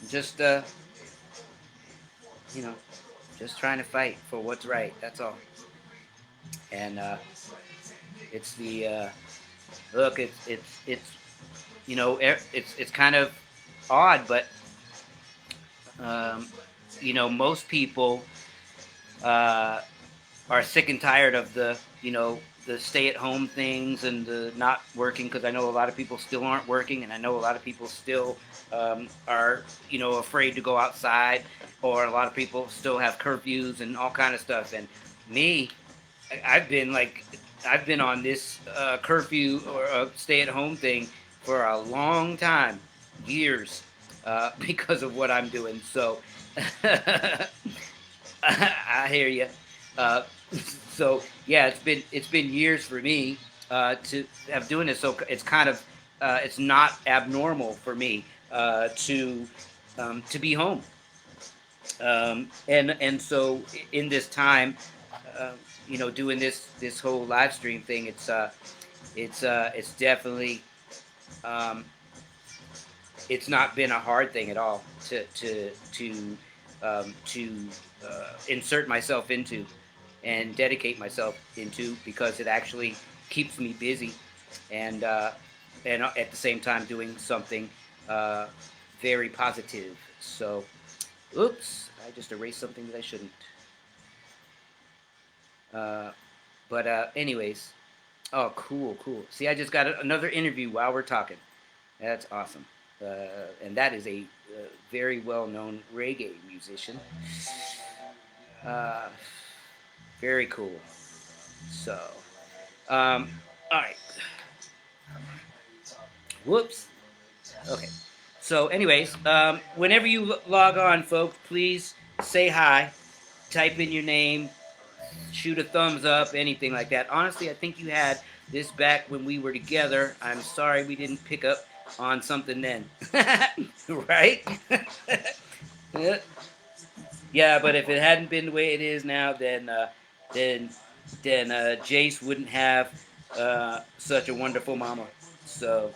just you know, just trying to fight for what's right. That's all. And it's the look. It's it's kind of odd, but um, most people uh, are sick and tired of the stay-at-home things and the not working, because I know a lot of people still aren't working, and I know a lot of people still are afraid to go outside, or a lot of people still have curfews and all kind of stuff. And me, I've been like I've been on this curfew or stay-at-home thing for a long time, years, because of what I'm doing. So I hear you. Uh, so yeah, it's been years for me to have doing this. So it's kind of it's not abnormal for me to be home. And so in this time, uh, doing this whole live stream thing, it's definitely um, it's not been a hard thing at all to insert myself into and dedicate myself into, because it actually keeps me busy, and at the same time doing something uh, very positive. So, oops, I just erased something that I shouldn't. Uh, but anyways, oh, cool, cool. See, I just got another interview while we're talking. That's awesome. And that is a very well-known reggae musician. Uh, Very cool. So, um, all right. Whoops. Okay. So, anyways, whenever you log on, folks, please say hi. Type in your name. Shoot a thumbs up. Anything like that. Honestly, I think you had this back when we were together. I'm sorry we didn't pick up on something then. Right? Yeah. Yeah, but if it hadn't been the way it is now, then then Jace wouldn't have such a wonderful mama. So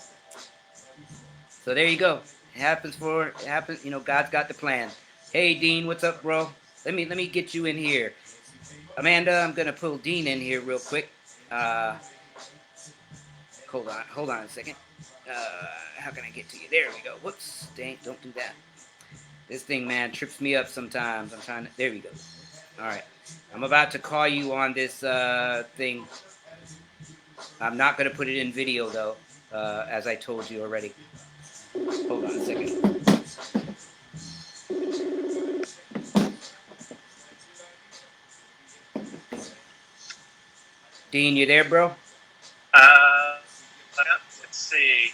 there you go. It happens. God's got the plan. Hey Dean, what's up, bro? Let me get you in here. Amanda, I'm gonna pull Dean in here real quick. Uh, Hold on a second. How can I get to you? There we go. Whoops, dang, don't do that. This thing, man, trips me up sometimes. I'm trying to. There we go. All right. I'm about to call you on this thing. I'm not going to put it in video, though, as I told you already. Hold on a second. Dean, you there, bro? Let's see.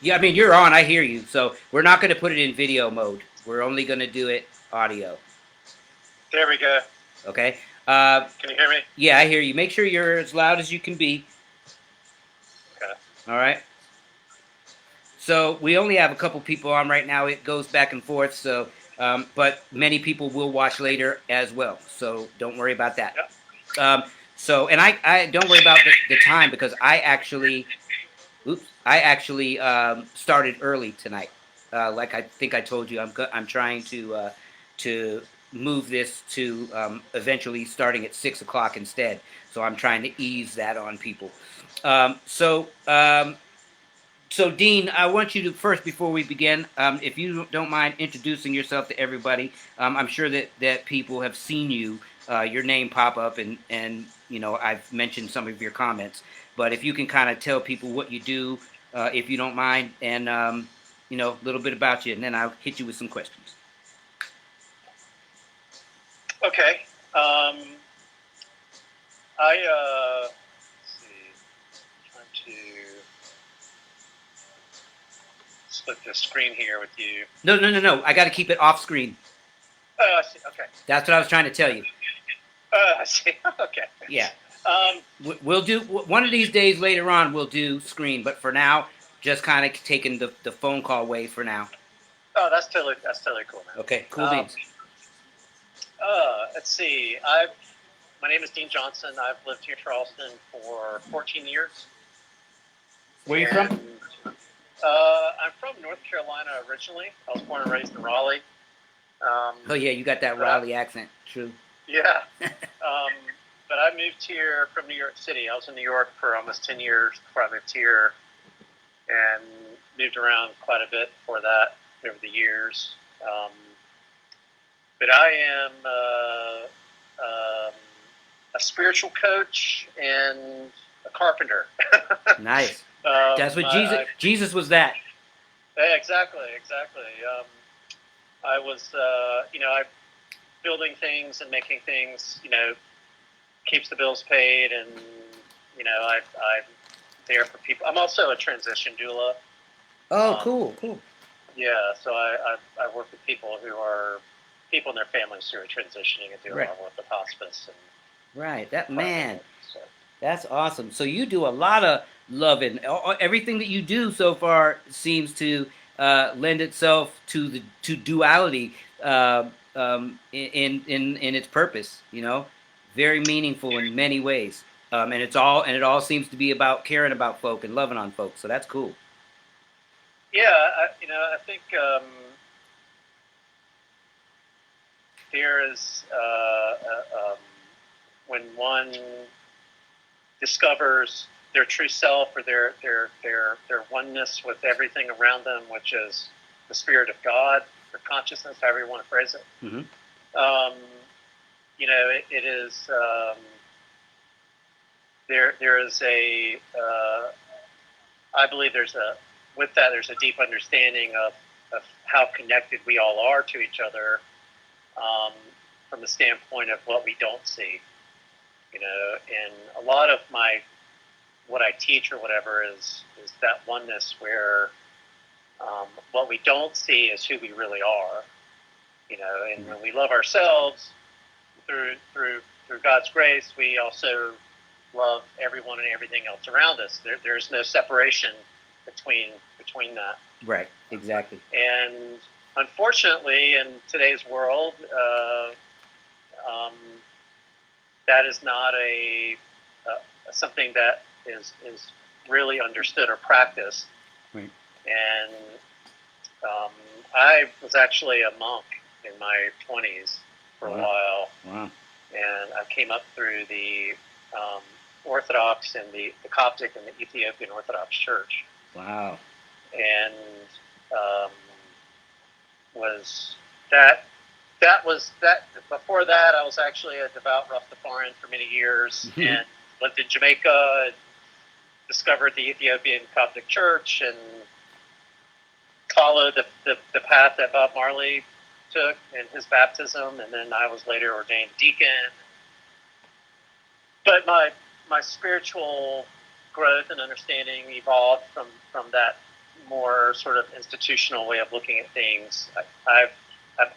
Yeah, I mean, you're on. I hear you. So we're not going to put it in video mode. We're only going to do it audio. There we go. Okay? Can you hear me? Yeah, I hear you. Make sure you're as loud as you can be. Okay. All right? So we only have a couple people on right now. It goes back and forth. So, but many people will watch later as well. So don't worry about that. Yep. And I don't worry about the time because I actually started early tonight. Like I think I told you, I'm trying to move this to eventually starting at 6 o'clock instead. So I'm trying to ease that on people. Um, so um, so, Dean, I want you to first, before we begin, if you don't mind introducing yourself to everybody. I'm sure that people have seen you, your name pop up, and I've mentioned some of your comments. But if you can kind of tell people what you do, if you don't mind, and a little bit about you, and then I'll hit you with some questions. Okay. Let's see. Trying to split the screen here with you. No. I got to keep it off screen. I see. Okay. That's what I was trying to tell you. I see. Okay. Yeah. We'll do one of these days later on. We'll do screen, but for now, just kind of taking the phone call way for now. Oh, that's totally cool, man. Okay, cool beans. Let's see. My name is Dean Johnson. I've lived here in Charleston for 14 years. Where are you from? I'm from North Carolina originally. I was born and raised in Raleigh. Oh yeah, you got that Raleigh accent. True. Yeah. But I moved here from New York City. I was in New York for almost 10 years before I moved here, and moved around quite a bit before that over the years. But I am a spiritual coach and a carpenter. Nice. That's what Jesus was that. Yeah, exactly. I was, building things and making things, keeps the bills paid, and I'm there for people. I'm also a transition doula. Oh, cool. Yeah, so I work with people in their families who are transitioning and do a lot of work with hospice and that's awesome. So you do a lot of loving. Everything that you do so far seems to lend itself to duality in its purpose. Very meaningful in many ways. And it all seems to be about caring about folk and loving on folks. So that's cool. Yeah, I think there is when one discovers their true self or their oneness with everything around them, which is the spirit of God or consciousness, however you want to phrase it. Mm-hmm. It is there is a I believe there's a deep understanding of how connected we all are to each other, from the standpoint of what we don't see. And a lot of what I teach or whatever is that oneness where what we don't see is who we really are. And when we love ourselves through God's grace, we also love everyone and everything else around us. There's no separation between that. Right. Exactly. And unfortunately, in today's world, that is not something that is really understood or practiced. Right. And I was actually a monk in my 20s for a while. Wow. And I came up through the Orthodox and the Coptic and the Ethiopian Orthodox Church. Wow. And um, was that was that before that I was actually a devout Rastafarian for many years and lived in Jamaica and discovered the Ethiopian Coptic Church and followed the path that Bob Marley took in his baptism, and then I was later ordained deacon. But my spiritual growth and understanding evolved from that more sort of institutional way of looking at things. I've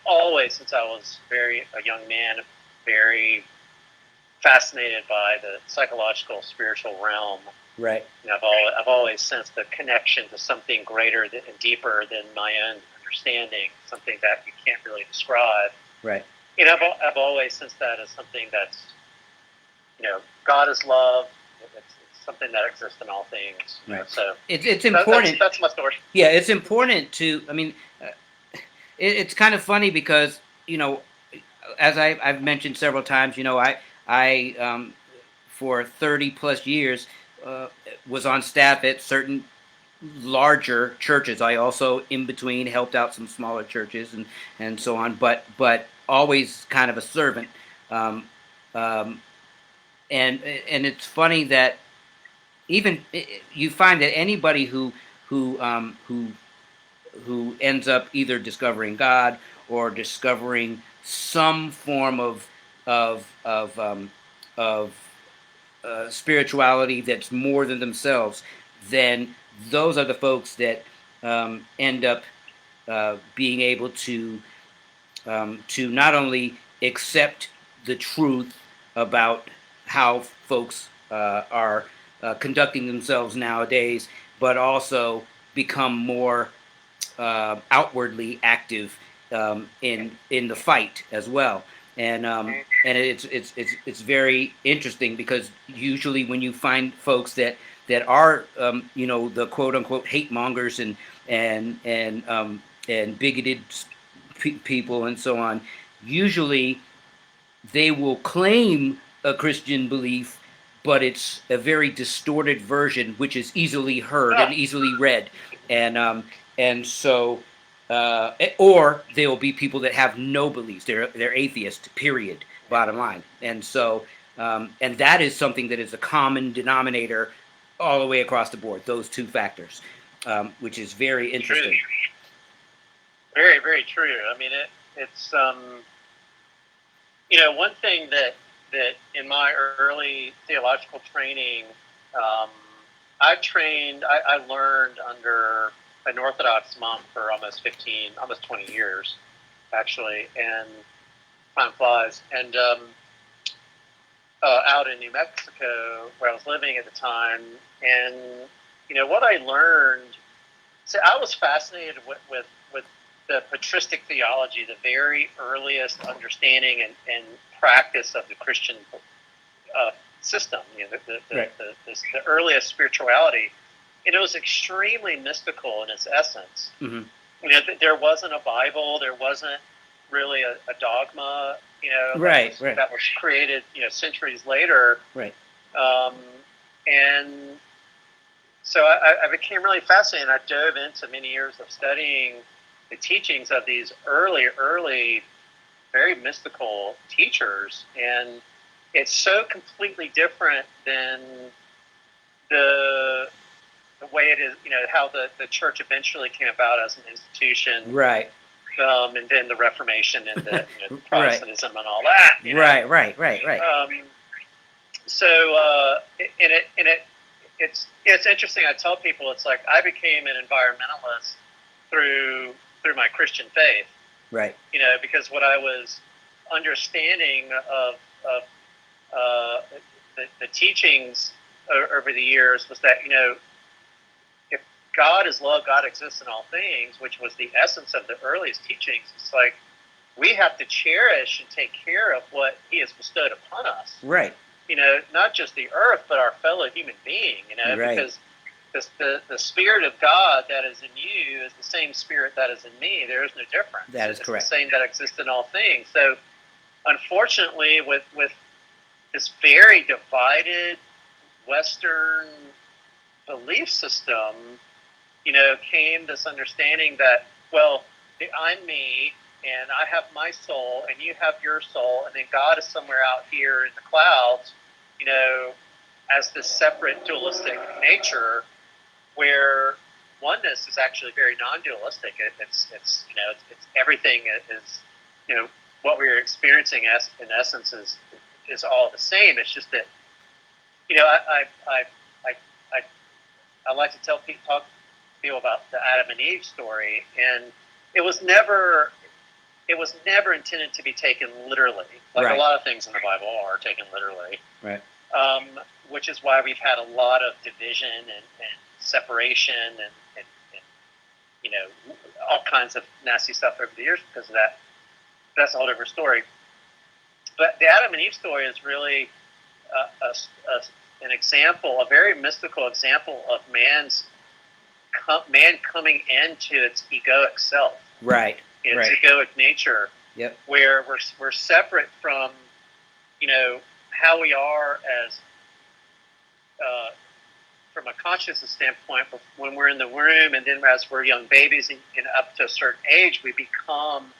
always, since I was a young man, very fascinated by the psychological, spiritual realm. Right. And I've always sensed the connection to something greater and deeper than my own understanding, something that you can't really describe. Right. You know, I've always sensed that as something that's, God is love. It's something that exists in all things. Right. So it's important. That's my story. Yeah, it's important to. I mean, it's kind of funny because as I've mentioned several times, I for 30 plus years was on staff at certain larger churches. I also in between helped out some smaller churches and so on, but always kind of a servant. Um, um, and it's funny that even you find that anybody who um, who who ends up either discovering God or discovering some form of spirituality that's more than themselves, then those are the folks that end up being able to not only accept the truth about how folks are conducting themselves nowadays, but also become more outwardly active in the fight as well. And it's very interesting because usually when you find folks that are the quote unquote hate mongers and bigoted people and so on, usually they will claim a Christian belief, but it's a very distorted version, which is easily heard and easily read, and so, or there will be people that have no beliefs; they're atheist. Period. Bottom line, and so, and that is something that is a common denominator all the way across the board. Those two factors, which is very interesting. True. Very, very true. I mean, it's one thing that in my early theological training, I learned under an Orthodox monk for almost 20 years, actually, and time flies. And out in New Mexico, where I was living at the time, and what I learned. So I was fascinated with the patristic theology, the very earliest understanding and practice of the Christian system, the earliest spirituality. And it was extremely mystical in its essence. Mm-hmm. There wasn't a Bible, there wasn't really a dogma, that was created, centuries later. Right. And so I became really fascinated. I dove into many years of studying the teachings of these early, very mystical teachers, and it's so completely different than the way it is, how the church eventually came about as an institution, right? And then the Reformation and the Protestantism and all that, Right. So, it's interesting. I tell people it's like I became an environmentalist through my Christian faith, right? Because what I was understanding of the teachings over the years was that if God is love, God exists in all things, which was the essence of the earliest teachings. It's like we have to cherish and take care of what He has bestowed upon us, right? Not just the earth, but our fellow human being, right. Because the Spirit of God that is in you is the same Spirit that is in me. There is no difference. That is correct. It's the same that exists in all things. So, unfortunately, with this very divided Western belief system, came this understanding that, well, I'm me, and I have my soul, and you have your soul, and then God is somewhere out here in the clouds, as this separate dualistic nature, where oneness is actually very non-dualistic. It's everything is, what we're experiencing as in essence is all the same. It's just that, I like to talk to people about the Adam and Eve story, and it was never intended to be taken literally. Like Right. a lot of things in the Bible are taken literally. Right. Which is why we've had a lot of division and separation and all kinds of nasty stuff over the years because of that. That's a whole different story. But the Adam and Eve story is really an example, a very mystical example of man coming into its egoic self. Right. Its Right. egoic nature. Yep. Where we're separate from, how we are as from a consciousness standpoint when we're in the womb, and then as we're young babies and up to a certain age, we become,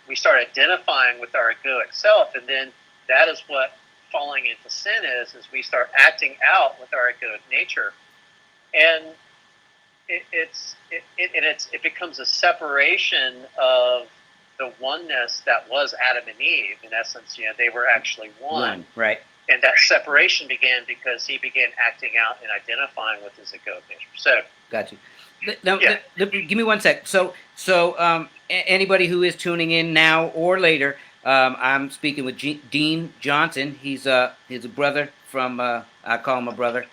we start identifying with our egoic self, and then that is what falling into sin is we start acting out with our egoic nature, and it becomes a separation of the oneness that was Adam and Eve. In essence, they were actually one. Right. And that separation began because he began acting out and identifying with his egoic nature. So, got you. Now, give me 1 sec. So, anybody who is tuning in now or later, I'm speaking with Dean Johnson. He's a brother from. I call him a brother.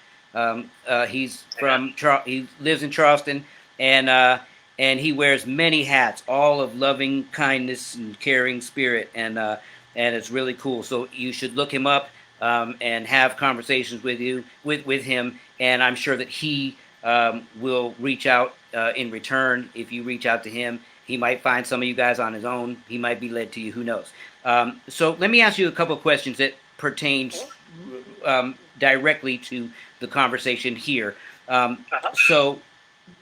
He's from he lives in Charleston, and he wears many hats, all of loving kindness and caring spirit, and it's really cool. So you should look him up. And have conversations with him, and I'm sure that he will reach out in return. If you reach out to him, he might find some of you guys on his own. He might be led to you. Who knows? So let me ask you a couple of questions that pertains directly to the conversation here. So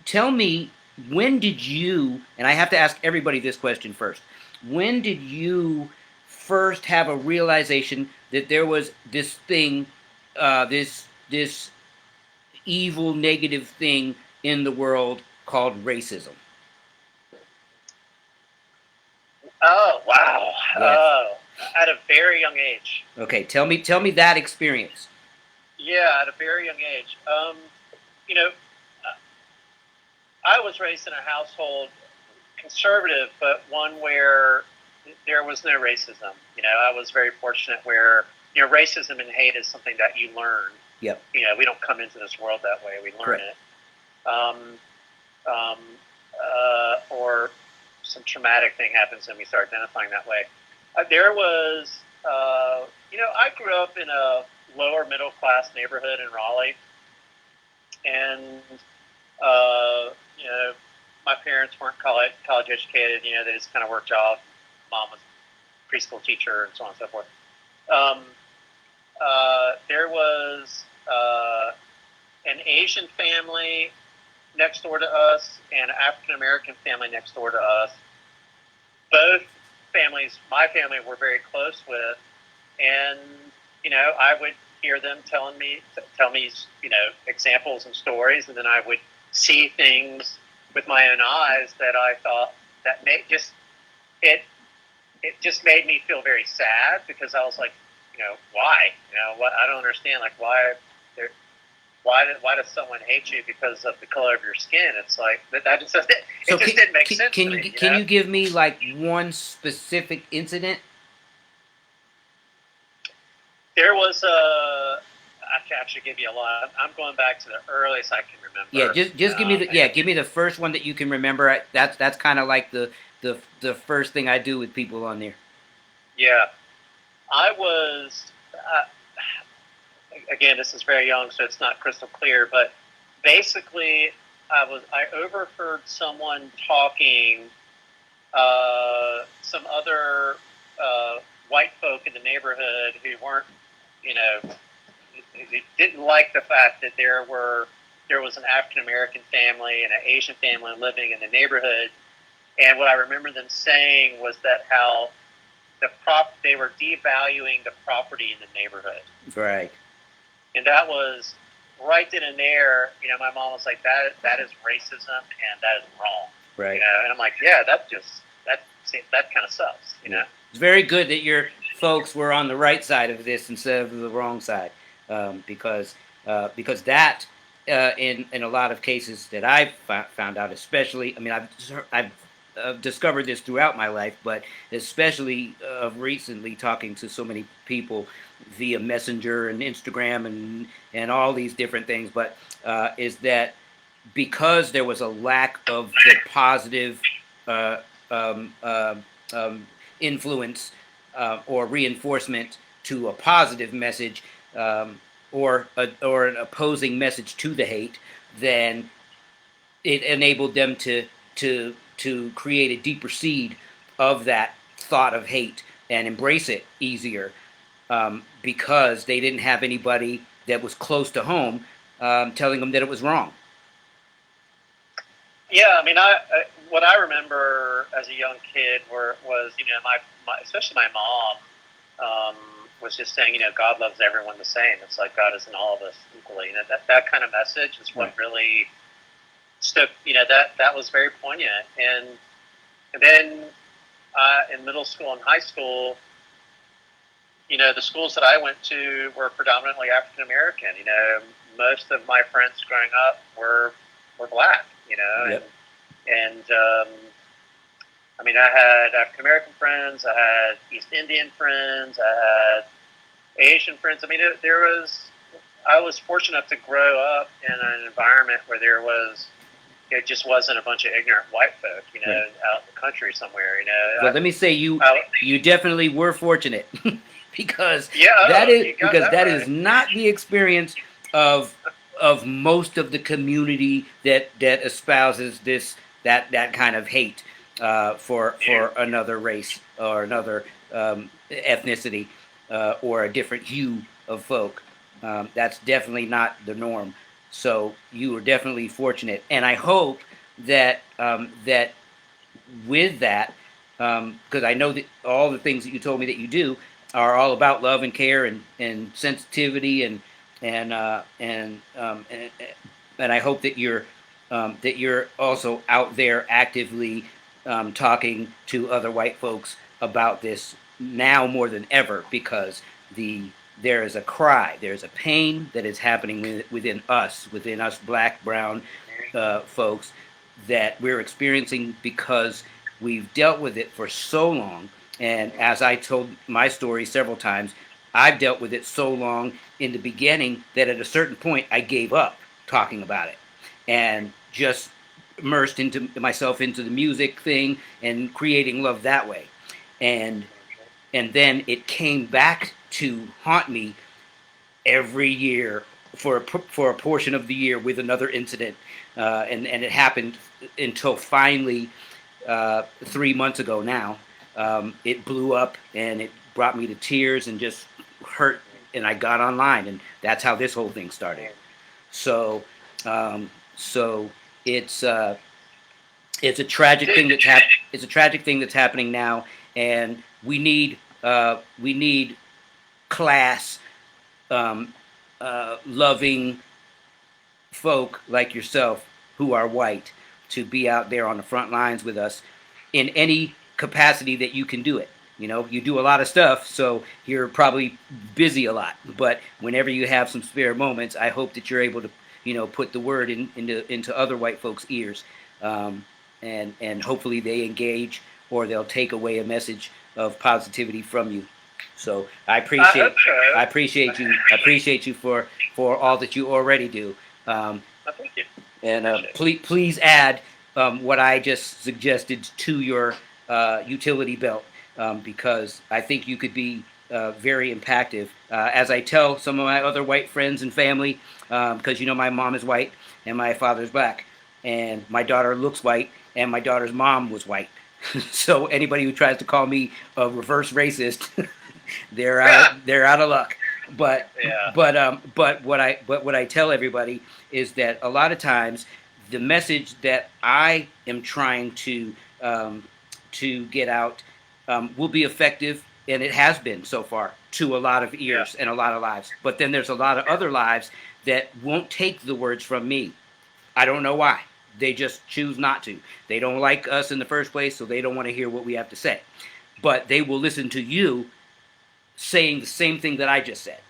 tell me, when did you? And I have to ask everybody this question first. When did you first have a realization that there was this thing, this evil, negative thing in the world called racism? Oh wow! Yes. At a very young age. Okay, tell me that experience. Yeah, at a very young age. I was raised in a household conservative, but one where there was no racism. I was very fortunate where, racism and hate is something that you learn. Yep. We don't come into this world that way. We learn Correct. it. Or some traumatic thing happens and we start identifying that way. There was, I grew up in a lower middle class neighborhood in Raleigh. And, my parents weren't college educated. They just kind of worked jobs. Mom was a preschool teacher and so on and so forth. There was an Asian family next door to us and an African American family next door to us. Both families, my family, were very close with, and I would hear them tell me examples and stories, and then I would see things with my own eyes that I thought that it just made me feel very sad, because I was like, why? What, I don't understand. Like, why does someone hate you because of the color of your skin? It's like that just didn't make sense to me. Can you give me like one specific incident? There was I can actually give you a lot. I'm going back to the earliest I can remember. Yeah, just give me the first one that you can remember. That's kind of like the first thing I do with people on there. Yeah, I was. Again, this is very young, so it's not crystal clear. But basically, I overheard someone talking. Some other white folk in the neighborhood who weren't you know, they didn't like the fact that there was an African American family and an Asian family living in the neighborhood. And what I remember them saying was that how they were devaluing the property in the neighborhood. Right. And that was right then and there. You know, my mom was like, "That is racism, and that is wrong." Right. You know, and I'm like, "Yeah, that kind of sucks." You know. It's very good that your folks were on the right side of this instead of the wrong side, because that in a lot of cases that I've found out, especially, I mean, I've discovered this throughout my life, but especially recently talking to so many people via Messenger and Instagram and all these different things, but is that because there was a lack of the positive uh, um, um, influence or reinforcement to a positive message, or an opposing message to the hate, then it enabled them to create a deeper seed of that thought of hate and embrace it easier, because they didn't have anybody that was close to home telling them that it was wrong. Yeah, I mean, what I remember as a young kid was, you know, my especially my mom was just saying, you know, God loves everyone the same. It's like God is in all of us equally. You know, that kind of message is what really stuck. You know, that was very poignant. And then in middle school and high school, you know, the schools that I went to were predominantly African American. You know, most of my friends growing up were black. You know, Yep. and I mean, I had African American friends, I had East Indian friends, I had Asian friends. I mean, I was fortunate enough to grow up in an environment where it just wasn't a bunch of ignorant white folk, you know, out in the country somewhere, you know. Well, let me say you definitely were fortunate because Yeah, that is that is right. not the experience of most of the community that espouses that kind of hate for another race or another ethnicity or a different hue of folk. That's definitely not the norm. So you were definitely fortunate, and I hope that that with that, because I know that all the things that you told me that you do are all about love and care and sensitivity and uh, and, um, and and I hope that you're also out there actively talking to other white folks about this now more than ever, because there is a cry, there's a pain that is happening within us black, brown folks, that we're experiencing because we've dealt with it for so long. And as I told my story several times, I've dealt with it so long in the beginning that at a certain point I gave up talking about it and just immersed into myself into the music thing and creating love that way. And then it came back to haunt me every year for a portion of the year with another incident, and it happened until finally 3 months ago now. It blew up and it brought me to tears and just hurt. And I got online, and that's how this whole thing started. So, um, so it's uh, it's a tragic thing it's a tragic thing that's happening now, and we need class, um, loving folk like yourself who are white to be out there on the front lines with us in any capacity that you can do it. You know, you do a lot of stuff, so you're probably busy a lot. But whenever you have some spare moments, I hope that you're able to, put the word into other white folks' ears, and hopefully they engage or they'll take away a message of positivity from you. So I hope so. I appreciate you for all that you already do. Um, Thank you. and please add what I just suggested to your utility belt, because I think you could be very impactful. As I tell some of my other white friends and family, because my mom is white and my father's black, and my daughter looks white and my daughter's mom was white. So anybody who tries to call me a reverse racist, they're out of luck. but Yeah. what I tell everybody is that a lot of times the message that I am trying to get out will be effective, and it has been so far to a lot of Yeah. ears and a lot of lives. But then there's a lot of Yeah. other lives that won't take the words from me. I don't know why. They just choose not to. They don't like us in the first place, so they don't want to hear what we have to say. But they will listen to you saying the same thing that I just said,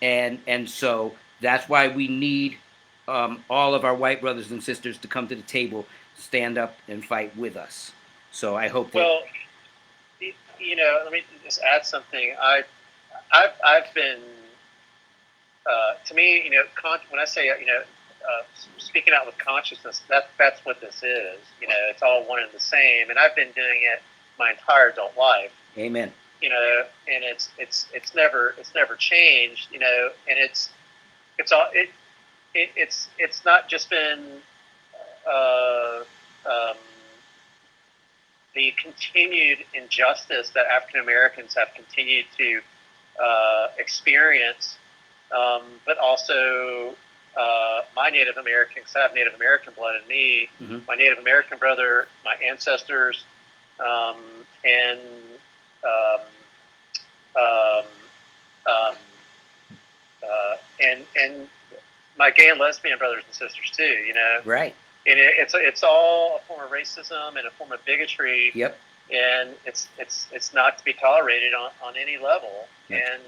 and so that's why we need all of our white brothers and sisters to come to the table, stand up and fight with us. So I hope that. Well, let me just add something. I've been, to me, when I say, speaking out with consciousness, that's what this is. It's all one and the same, and I've been doing it my entire adult life. Amen. And it's never changed. And it's not just been uh, um, the continued injustice that African Americans have continued to experience, but also my Native American, because I have Native American blood in me, Mm-hmm. my Native American brother, my ancestors, and um, um, um, and my gay and lesbian brothers and sisters too. Right. And it's all a form of racism and a form of bigotry. Yep. And it's not to be tolerated on any level. Yep.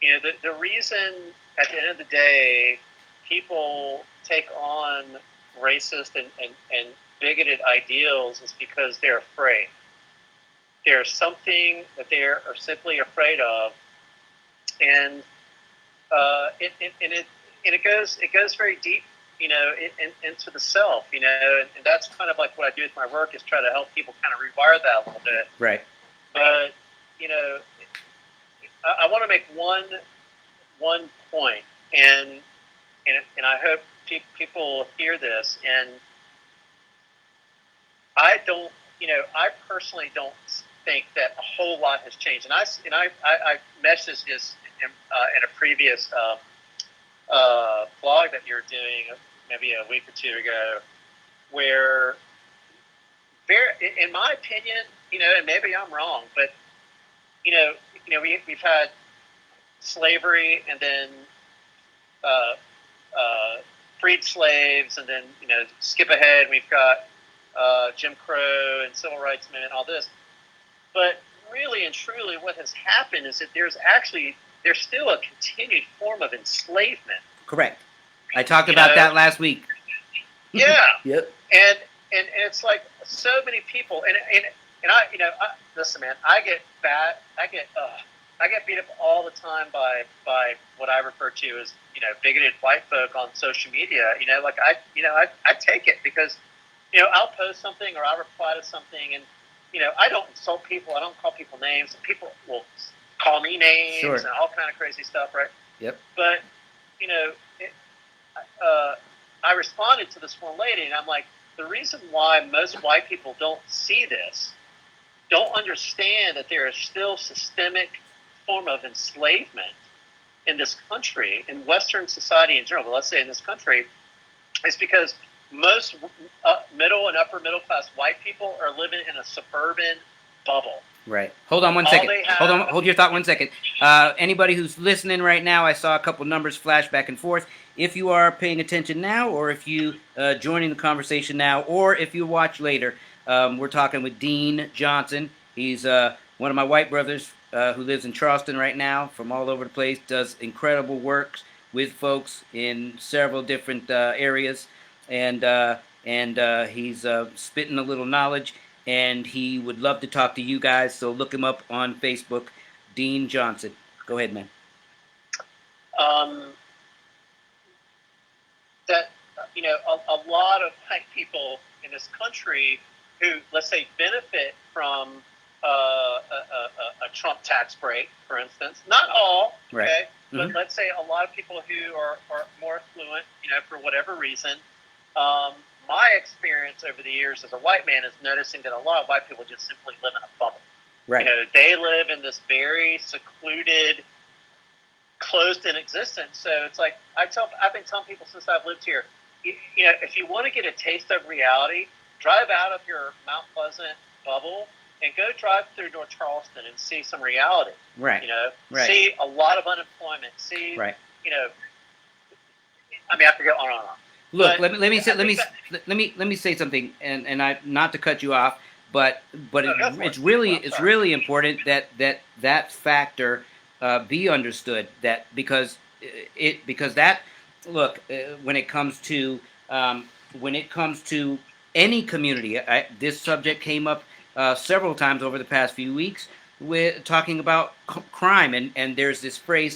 And the reason at the end of the day people take on racist and bigoted ideals is because they're afraid. There's something that they are simply afraid of, and it goes very deep, into the self, and that's kind of like what I do with my work, is try to help people kind of rewire that a little bit. Right. But I want to make one point, and I hope people hear this. And I personally don't think that a whole lot has changed. And I messaged this in a previous blog that you're doing maybe a week or two ago, where in my opinion, and maybe I'm wrong, but we've had slavery, and then freed slaves, and then skip ahead, we've got Jim Crow and civil rights movement, all this. But really and truly, what has happened is that there's still a continued form of enslavement. Correct. I talked about that last week. Yeah. Yep. And it's like so many people, and I listen, man, I get beat up all the time by what I refer to as bigoted white folk on social media. I take it because I'll post something or I'll reply to something, and I don't insult people, I don't call people names, and people will call me names. Sure. And all kind of crazy stuff, right? Yep. But I responded to this one lady, and I'm like, the reason why most white people don't see this, don't understand that there is still systemic form of enslavement in this country, in Western society in general, but let's say in this country, is because most middle and upper middle class white people are living in a suburban bubble. Right. Hold on one second. Hold your thought 1 second. Anybody who's listening right now, I saw a couple numbers flash back and forth. If you are paying attention now, or if you joining the conversation now, or if you watch later, we're talking with Dean Johnson. He's one of my white brothers who lives in Charleston right now, from all over the place, does incredible work with folks in several different areas, and he's spitting a little knowledge. And he would love to talk to you guys, so look him up on Facebook, Dean Johnson. Go ahead, man. A lot of white people in this country who, let's say, benefit from a Trump tax break, for instance. Not all, okay? Right. But mm-hmm. Let's say a lot of people who are more affluent, for whatever reason. My experience over the years as a white man is noticing that a lot of white people just simply live in a bubble. Right. They live in this very secluded closed in existence. So it's like I've been telling people since I've lived here, if you want to get a taste of reality, drive out of your Mount Pleasant bubble and go drive through North Charleston and see some reality. Right. Right. See a lot of unemployment. See, right. I mean, I could go on and on. Look, let me say something, and I, not to cut you off, but it's really important that factor be understood, that because that, look, when it comes to any community, this subject came up several times over the past few weeks with talking about crime, and there's this phrase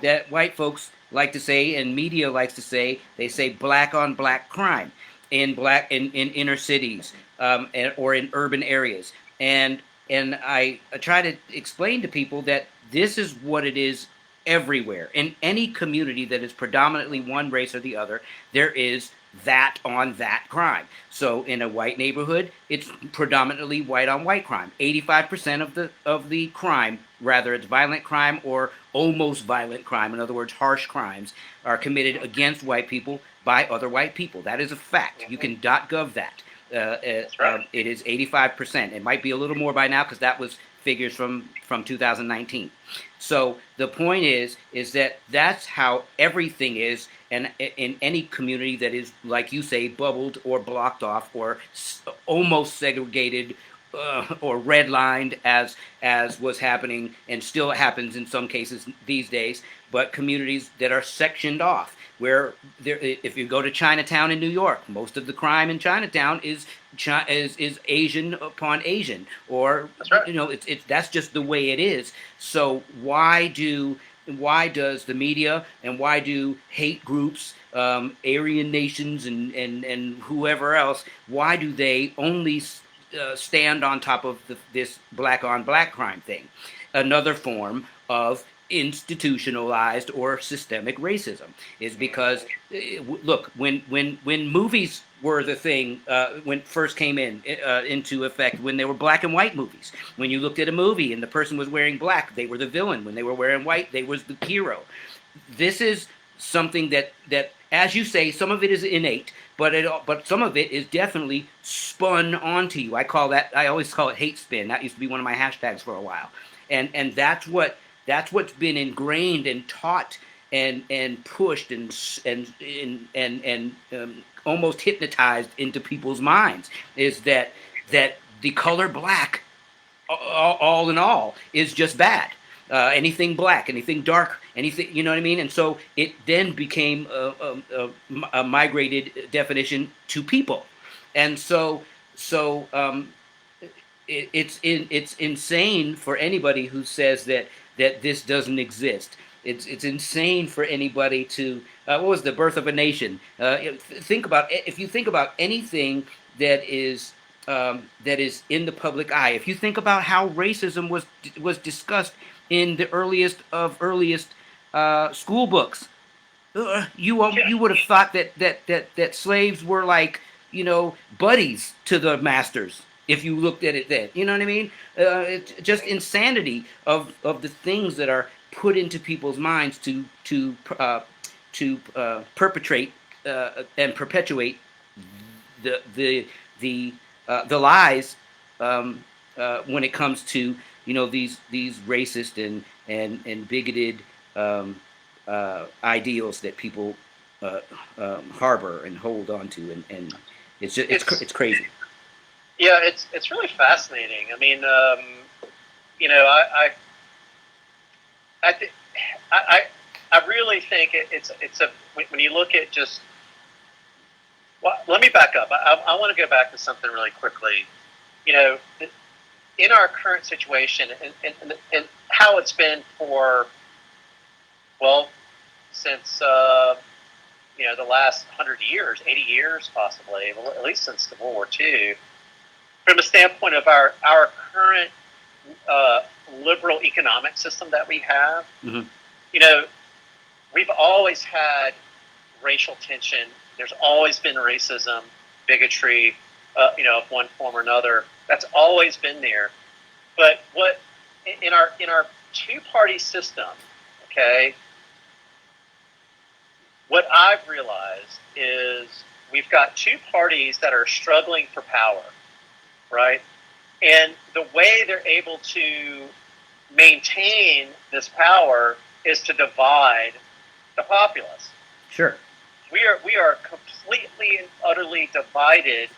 that white folks like to say, and media likes to say. They say black on black crime in inner cities, or in urban areas, and I try to explain to people that this is what it is everywhere. In any community that is predominantly one race or the other, there is that on that crime. So in a white neighborhood, it's predominantly white on white crime. 85% of the crime, rather it's violent crime or almost violent crime, in other words, harsh crimes, are committed against white people by other white people. That is a fact. You can .gov that. That's right. It is 85%. It might be a little more by now because that was figures from 2019. So the point is that that's how everything is, and in any community that is, like you say, bubbled or blocked off or almost segregated or redlined, as was happening and still happens in some cases these days, but communities that are sectioned off, where if you go to Chinatown in New York, most of the crime in Chinatown is Asian upon Asian, or that's right. That's just the way it is. So why does the media, and why do hate groups, Aryan nations, and whoever else, why do they only stand on top of this black on black crime thing? Another form of institutionalized or systemic racism is because, look, when movies were the thing, when first came into effect, when they were black and white movies, when you looked at a movie and the person was wearing black, they were the villain. When they were wearing white, they was the hero. This is something that as you say, some of it is innate, but some of it is definitely spun onto you. I always call it hate spin. That used to be one of my hashtags for a while, and that's what's been ingrained and taught and pushed and almost hypnotized into people's minds, is that the color black, all in all, is just bad. Anything black, anything dark, anything, you know what I mean? And so it then became a migrated definition to people. And so it's insane for anybody who says that this doesn't exist. It's insane for anybody to what was the birth of a nation? If you think about anything that is in the public eye. If you think about how racism was discussed in the earliest school books, you would have thought that slaves were like, buddies to the masters. If you looked at it then, you know what I mean? It's just insanity of the things that are put into people's minds to perpetrate and perpetuate the lies, when it comes to these racist and bigoted ideals that people harbor and hold on to, and it's crazy. Yeah, it's really fascinating. I mean, I really think it's when you look at just. Well, let me back up. I want to go back to something really quickly. In our current situation and how it's been for, well, since the last 100 years, 80 years possibly, at least since the World War II. From the standpoint of our current liberal economic system that we have, we've always had racial tension. There's always been racism, bigotry, of one form or another. That's always been there. But what in our two-party system, okay, what I've realized is we've got two parties that are struggling for power, right? And the way they're able to maintain this power is to divide the populace. Sure. We are completely and utterly divided,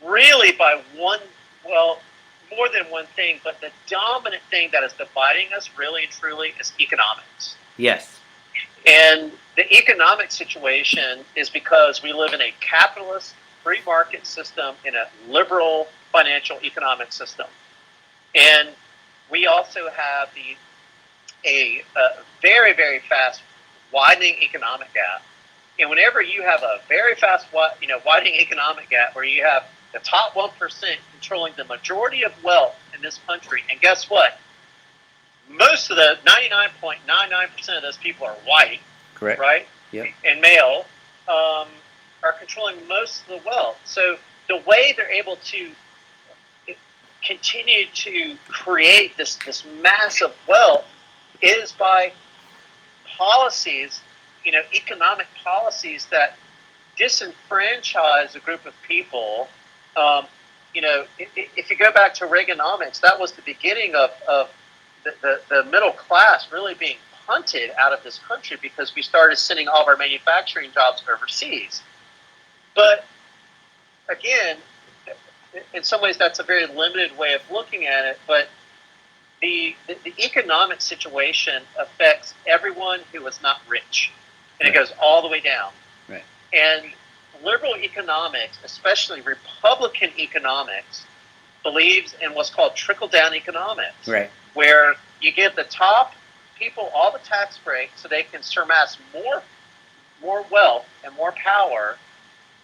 really by one, well, more than one thing, but the dominant thing that is dividing us really and truly is economics. Yes. And the economic situation is because we live in a capitalist free market system, in a liberal financial economic system. And we also have a very, very fast widening economic gap. And whenever you have a very fast widening economic gap where you have the top 1% controlling the majority of wealth in this country, and guess what? Most of the 99.99% of those people are white, Correct. right? Yep. And male, are controlling most of the wealth. So the way they're able to continue to create this massive wealth is by policies, economic policies that disenfranchise a group of people. If you go back to Reaganomics, that was the beginning of the middle class really being punted out of this country because we started sending all of our manufacturing jobs overseas. But again, in some ways, that's a very limited way of looking at it. But the economic situation affects everyone who is not rich, and Right. it goes all the way down. Right. And liberal economics, especially Republican economics, believes in what's called trickle-down economics, Right. where you give the top people all the tax breaks so they can surmass more wealth and more power,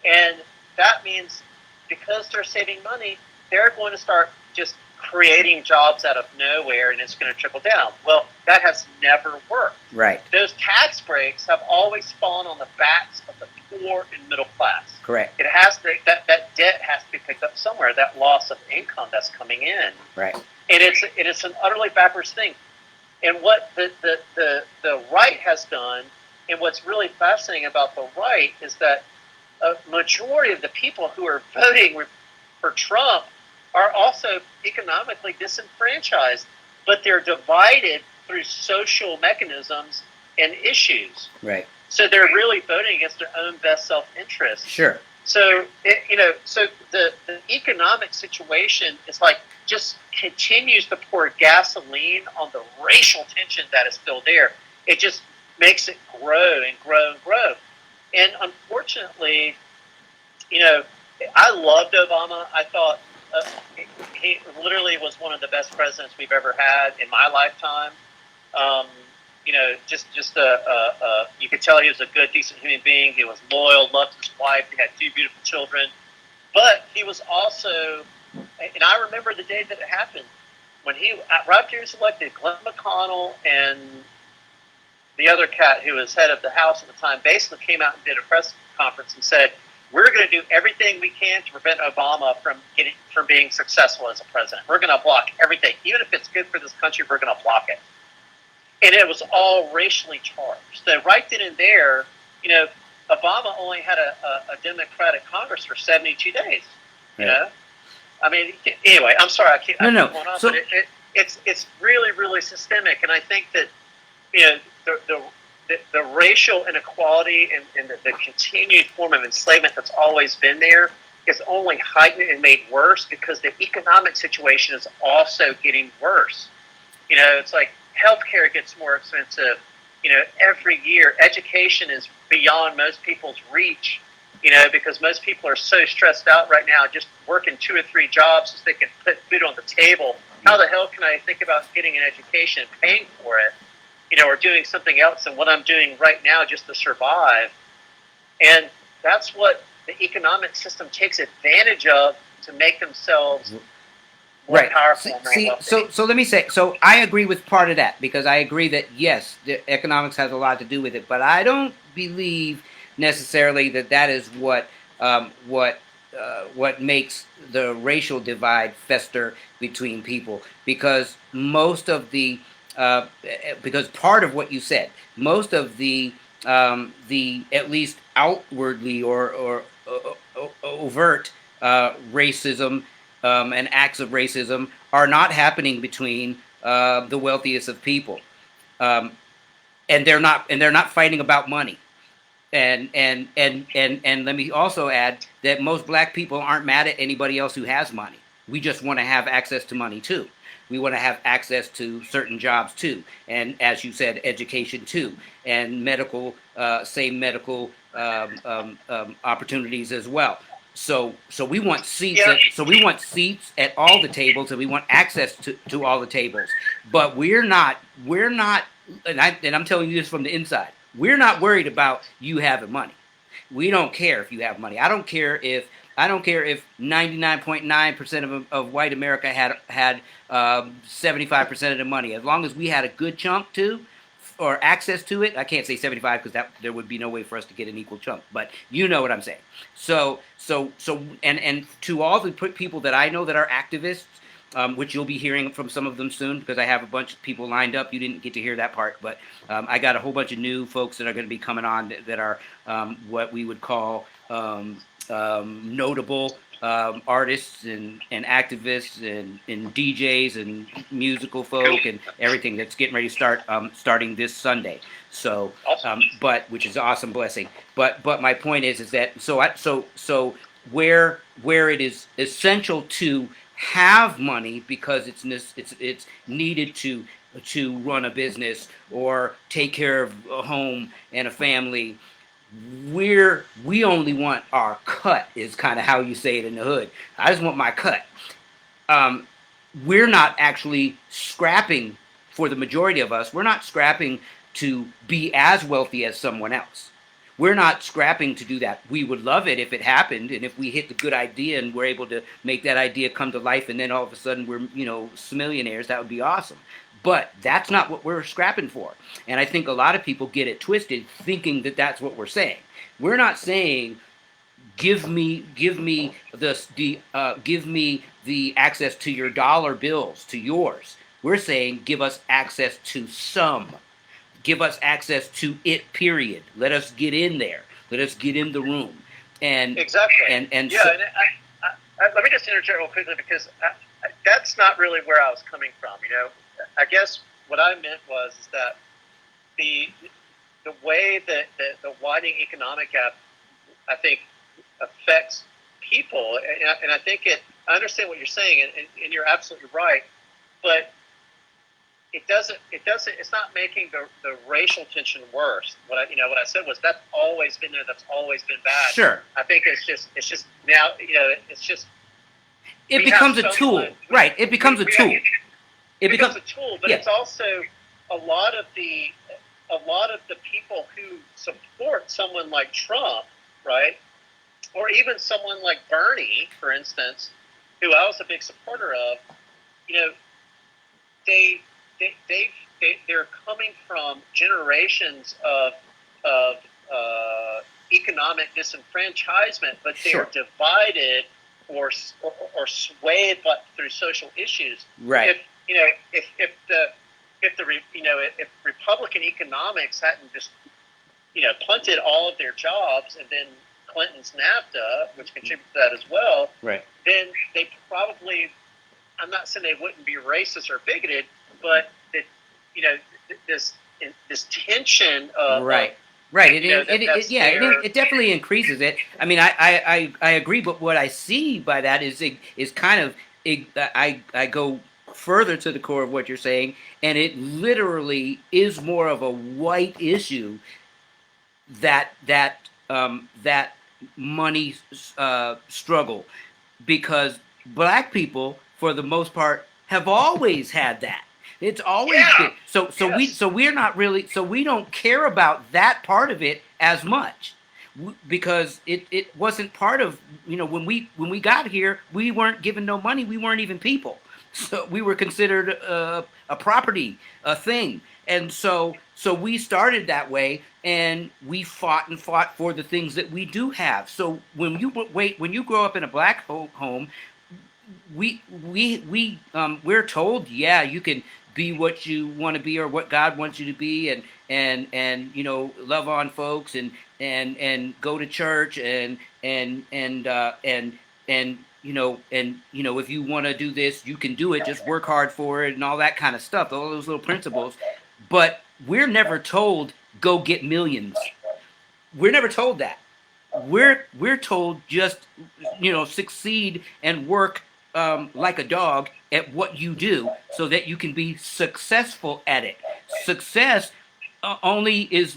and that means because they're saving money, they're going to start just creating jobs out of nowhere, and it's going to trickle down. Well, that has never worked. Right. Those tax breaks have always fallen on the backs of the poor and middle class. Correct. It has to, that debt has to be picked up somewhere. That loss of income that's coming in, Right. and it's an utterly backwards thing. And what the right has done, and what's really fascinating about the right, is that a majority of the people who are voting for Trump are also economically disenfranchised, but they're divided through social mechanisms and issues. Right. So they're really voting against their own best self-interest. Sure. So the economic situation is like just continues to pour gasoline on the racial tension that is still there. It just makes it grow and grow and grow. And unfortunately, I loved Obama. I thought he literally was one of the best presidents we've ever had in my lifetime. You could tell he was a good, decent human being. He was loyal, loved his wife. He had two beautiful children. But he was also, and I remember the day that it happened, when right after he was elected, Glenn McConnell and the other cat who was head of the House at the time basically came out and did a press conference and said, we're going to do everything we can to prevent Obama from being successful as a president. We're going to block everything. Even if it's good for this country, we're going to block it. And it was all racially charged. So right then and there, Obama only had a Democratic Congress for 72 days. I mean, anyway, I'm sorry, I keep going on, but it's really, really systemic. And I think that the racial inequality and the continued form of enslavement that's always been there is only heightened and made worse because the economic situation is also getting worse. It's like healthcare gets more expensive. Every year, education is beyond most people's reach. Because most people are so stressed out right now, just working 2 or 3 jobs so they can put food on the table. How the hell can I think about getting an education and paying for it? Or doing something else than what I'm doing right now just to survive. And that's what the economic system takes advantage of to make themselves more powerful. So let me say, so I agree with part of that because I agree that, yes, the economics has a lot to do with it, but I don't believe necessarily that is what makes the racial divide fester between people because most of the because part of what you said, most of the the at least outwardly or overt racism and acts of racism are not happening between the wealthiest of people, um, and they're not fighting about money. And let me also add that most black people aren't mad at anybody else who has money. We just want to have access to money too. We want to have access to certain jobs too, and as you said, education too, and medical, same medical opportunities as well. So we want seats. Yeah, So we want seats at all the tables, and we want access to all the tables. But we're not, and I'm telling you this from the inside. We're not worried about you having money. We don't care if you have money. I don't care if 99.9% of white America had 75% of the money. As long as we had a good chunk too, or access to it. I can't say 75 because that there would be no way for us to get an equal chunk. But you know what I'm saying. And to all the people that I know that are activists, which you'll be hearing from some of them soon because I have a bunch of people lined up. You didn't get to hear that part, but I got a whole bunch of new folks that are going to be coming on that are what we would call notable artists and activists and DJs and musical folk and everything that's getting ready to start starting this Sunday. So, awesome. but which is an awesome blessing. But my point is that so where it is essential to have money because it's needed to run a business or take care of a home and a family. We only want our cut is kind of how you say it in the hood. I just want my cut. um, we're not actually scrapping. For the majority of us, we're not scrapping to be as wealthy as someone else. We're not scrapping to do that. We would love it if it happened, and if we hit the good idea and we're able to make that idea come to life, and then all of a sudden we're millionaires. That would be awesome. But that's not what we're scrapping for. And I think a lot of people get it twisted, thinking that that's what we're saying. We're not saying give me the access to your dollar bills, to yours. We're saying give us access to some. Give us access to it, period. Let us get in there. Let us get in the room. And exactly. And Yeah, so, and let me just interject real quickly because that's not really where I was coming from. I guess what I meant was is that the way that the widening economic gap, I think, affects people, and I think I understand what you're saying, and you're absolutely right, but it's not making the racial tension worse. What I said was that's always been there. That's always been bad. sure, I think it's just now, it's just it becomes a tool, right? It becomes a tool. It becomes a tool, but yeah. it's also a lot of the people who support someone like Trump, right? Or even someone like Bernie, for instance, who I was a big supporter of. They're coming from generations of economic disenfranchisement, but they're Sure. divided or swayed through social issues. Right. If Republican economics hadn't just punted all of their jobs, and then Clinton's NAFTA, which contributed to that as well, Right. then they probably, I'm not saying they wouldn't be racist or bigoted, but this tension of Right. Right. It definitely increases it. I mean, I agree, but what I see by that is kind of I go further to the core of what you're saying, and it literally is more of a white issue that money struggle, because black people, for the most part, have always had that. It's always been so we don't care about that part of it as much, because it wasn't part of, when we got here, we weren't given no money. We weren't even people. So we were considered a property, a thing. And so we started that way, and we fought and fought for the things that we do have. So when you grow up in a black home, we're told, yeah, you can be what you want to be or what God wants you to be, and you know, love on folks, and go to church, and you know, if you want to do this, you can do it. Just work hard for it, and all that kind of stuff. All those little principles. But we're never told go get millions. We're never told that. We're told just, you know, succeed and work like a dog at what you do so that you can be successful at it. Success only is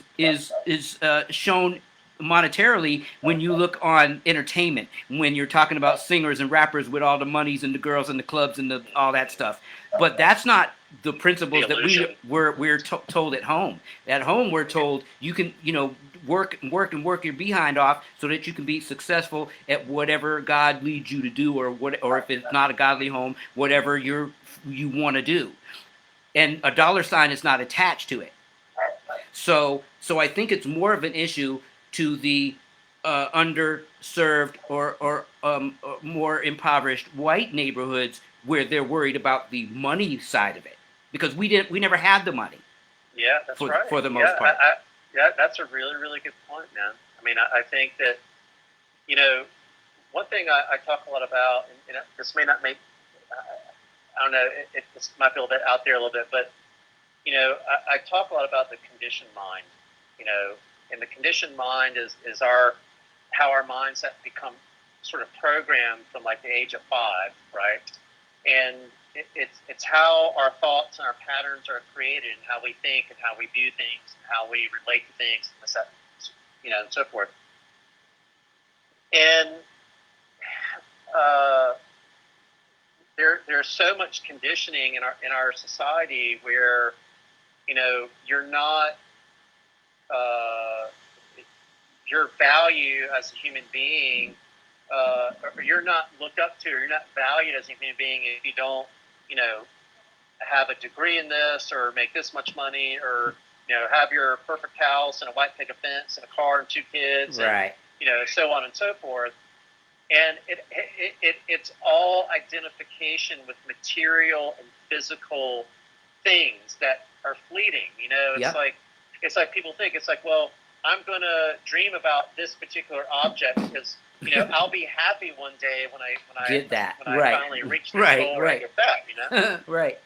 shown monetarily when you look on entertainment, when you're talking about singers and rappers with all the monies and the girls and the clubs and all that stuff. But that's not the The principles that illusion. we're told at home. At home, we're told you can, you know, work and work and work your behind off so that you can be successful at whatever God leads you to do, or what, or if it's not a godly home, whatever you want to do. And a dollar sign is not attached to it. So I think it's more of an issue to the underserved or more impoverished white neighborhoods where they're worried about the money side of it, because we never had the money. Yeah, that's right. For the most part. Yeah, that's a really, really good point, man. I mean, I think that, you know, one thing I talk a lot about, and this may not make, I don't know, this might be a little bit out there a little bit, but, you know, I talk a lot about the conditioned mind, you know, and the conditioned mind is how our minds have become sort of programmed from like the age of 5, right? And it's how our thoughts and our patterns are created, and how we think and how we view things and how we relate to things, and you know, and so forth. And there's so much conditioning in our society where, you know, you're not your value as a human being, or you're not looked up to, or you're not valued as a human being if you don't, you know, have a degree in this, or make this much money, or, you know, have your perfect house and a white picket fence and a car and 2 kids, right? And, you know, so on and so forth. And it's all identification with material and physical things that are fleeting. You know, it's like people think it's like, well, I'm going to dream about this particular object because, you know, I'll be happy one day when I get that. When I finally reach this goal, or I get that, you know. Right.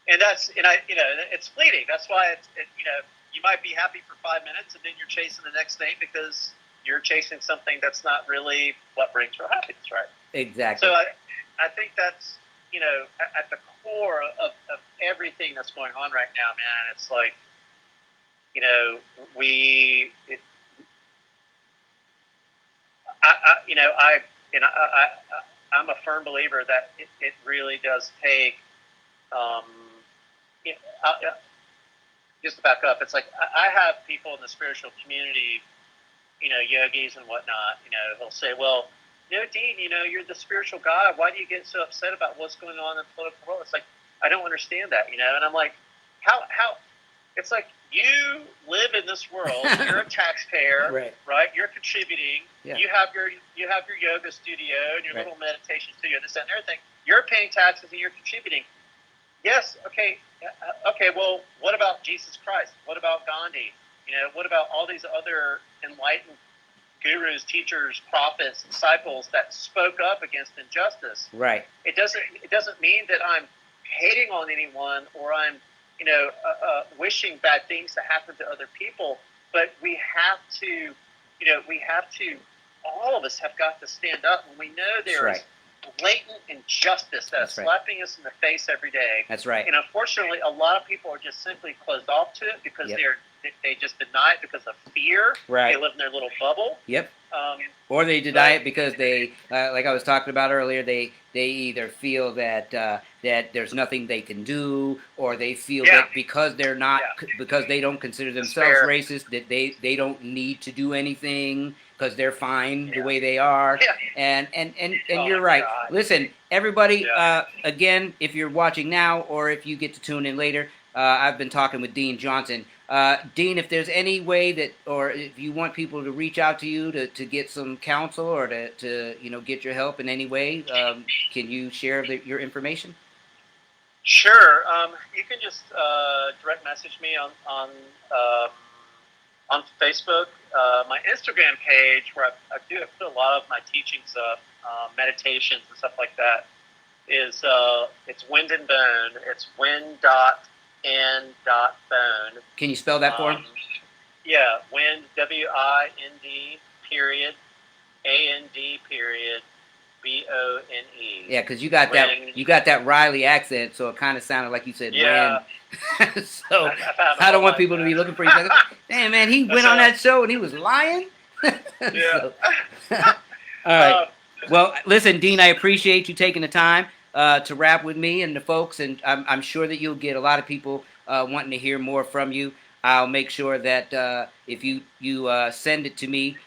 And you know, it's fleeting. That's why you know, you might be happy for 5 minutes, and then you're chasing the next thing because you're chasing something that's not really what brings your happiness, right? Exactly. So I think that's, you know, at the core of everything that's going on right now, man. It's like, you know, I'm a firm believer that it really does take, you know, just to back up, it's like I have people in the spiritual community, you know, yogis and whatnot, you know, they'll say, well, you know, Dean, you know, you're the spiritual guy. Why do you get so upset about what's going on in the political world? It's like, I don't understand that, you know? And I'm like, how, it's like, you live in this world, you're a taxpayer, right? You're contributing, you have your yoga studio and your little meditation studio, this, that, and everything. You're paying taxes and you're contributing. Yes, okay, well, what about Jesus Christ? What about Gandhi? You know, what about all these other enlightened gurus, teachers, prophets, disciples that spoke up against injustice? Right. It doesn't mean that I'm hating on anyone, or I'm, you know, wishing bad things to happen to other people. But we have to, you know, all of us have got to stand up when we know there is blatant injustice that's slapping us in the face every day. That's right. And unfortunately, a lot of people are just simply closed off to it because they just deny it because of fear. Right. They live in their little bubble. Yep. Or they deny it because they, like I was talking about earlier, they either feel that that there's nothing they can do, or they feel that because they're not, because they don't consider themselves racist, that they don't need to do anything because they're fine the way they are. And you're right. God. Listen, everybody, again, if you're watching now or if you get to tune in later, I've been talking with Dean Johnson. Dean, if there's any way that, or if you want people to reach out to you to get some counsel, or to you know, get your help in any way, can you share your information? Sure. You can just direct message me on Facebook. My Instagram page, where I put a lot of my teachings up, meditations and stuff like that, is it's Wind and Bone. It's wind.and.bone. Can you spell that for him? Yeah, Wind, WIND, period, AND, period, BONE. Yeah, because you got that Riley accent, so it kind of sounded like you said yeah. Wind. So I don't want people to be looking for you. Like, damn, man, he went on that show and he was lying. Yeah. All right. Well, listen, Dean, I appreciate you taking the time to rap with me and the folks, and I'm sure that you'll get a lot of people wanting to hear more from you. I'll make sure that if you send it to me,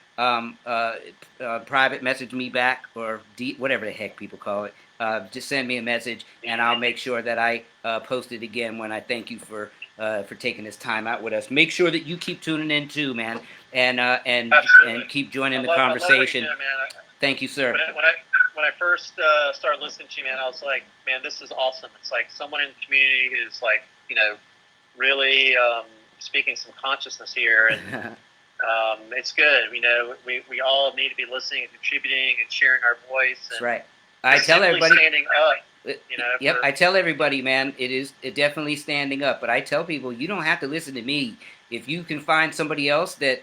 private message me back, or whatever the heck people call it. Just send me a message, and I'll make sure that I post it again when I thank you for taking this time out with us. Make sure that you keep tuning in too, man, and keep joining the conversation. Thank you, sir. When I first started listening to you, man, I was like, man, this is awesome. It's like someone in the community who's like, really speaking some consciousness here, and it's good. We all need to be listening and contributing and sharing our voice. And that's right. I tell everybody standing up. Yep, I tell everybody, man, it definitely standing up. But I tell people, you don't have to listen to me. If you can find somebody else that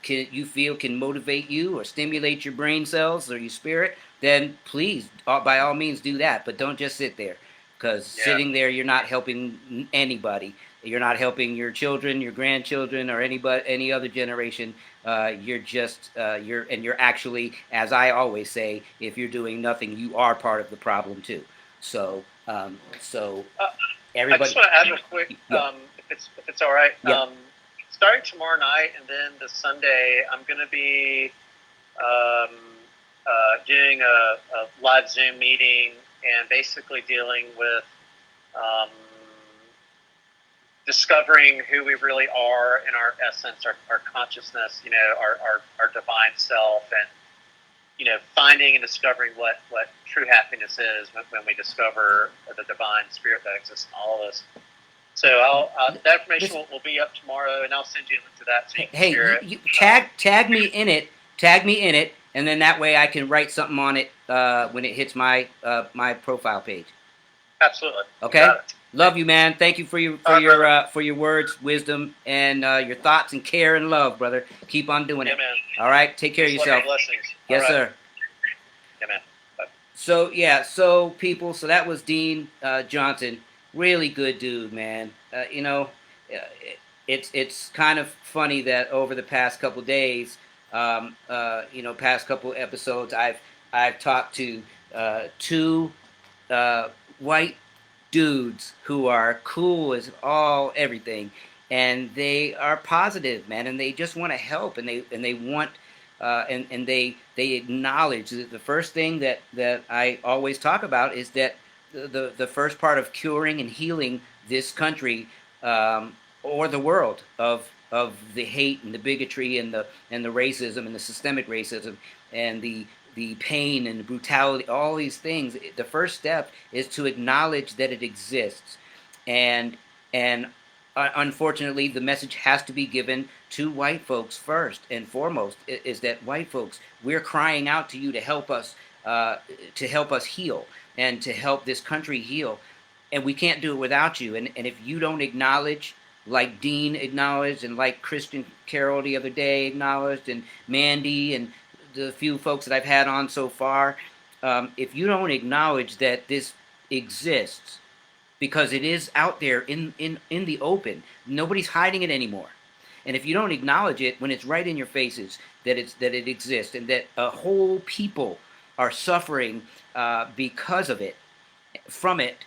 you feel can motivate you or stimulate your brain cells or your spirit, then please, by all means, do that. But don't just sit there, because sitting there, you're not helping anybody. You're not helping your children, your grandchildren, or any other generation. You're actually, as I always say, if you're doing nothing, you are part of the problem too. So everybody. I just want to add real quick, if it's all right. Yeah. Starting tomorrow night and then this Sunday, I'm going to be doing a live Zoom meeting and basically dealing with discovering who we really are in our essence, our consciousness, our divine self, and finding and discovering what true happiness is when we discover the divine spirit that exists in all of us. So that information will be up tomorrow, and I'll send you a link to that. So you can tag me in it. Tag me in it, and then that way I can write something on it when it hits my my profile page. Absolutely. Okay. Love you, man. Thank you for your words, wisdom, and your thoughts and care and love, brother. Keep on doing it. Man. All right. Take care of yourself. Yes, sir. Yeah, man. Bye. So people. So that was Dean Johnson. Really good dude, man. It's kind of funny that over the past couple days, past couple episodes, I've talked to two white dudes who are cool as everything, and they are positive, man, and they just want to help, and they want and they acknowledge that the first thing that I always talk about is that the first part of curing and healing this country or the world of the hate and the bigotry and the racism and the systemic racism and the pain and the brutality, all these things. The first step is to acknowledge that it exists, and unfortunately, the message has to be given to white folks first and foremost. Is that white folks, we're crying out to you to help us heal and to help this country heal, and we can't do it without you. And if you don't acknowledge, like Dean acknowledged, and like Christian Carroll the other day acknowledged, and Mandy and the few folks that I've had on so far, if you don't acknowledge that this exists, because it is out there in the open, nobody's hiding it anymore. And if you don't acknowledge it when it's right in your faces that it exists, and that a whole people are suffering because of it, from it,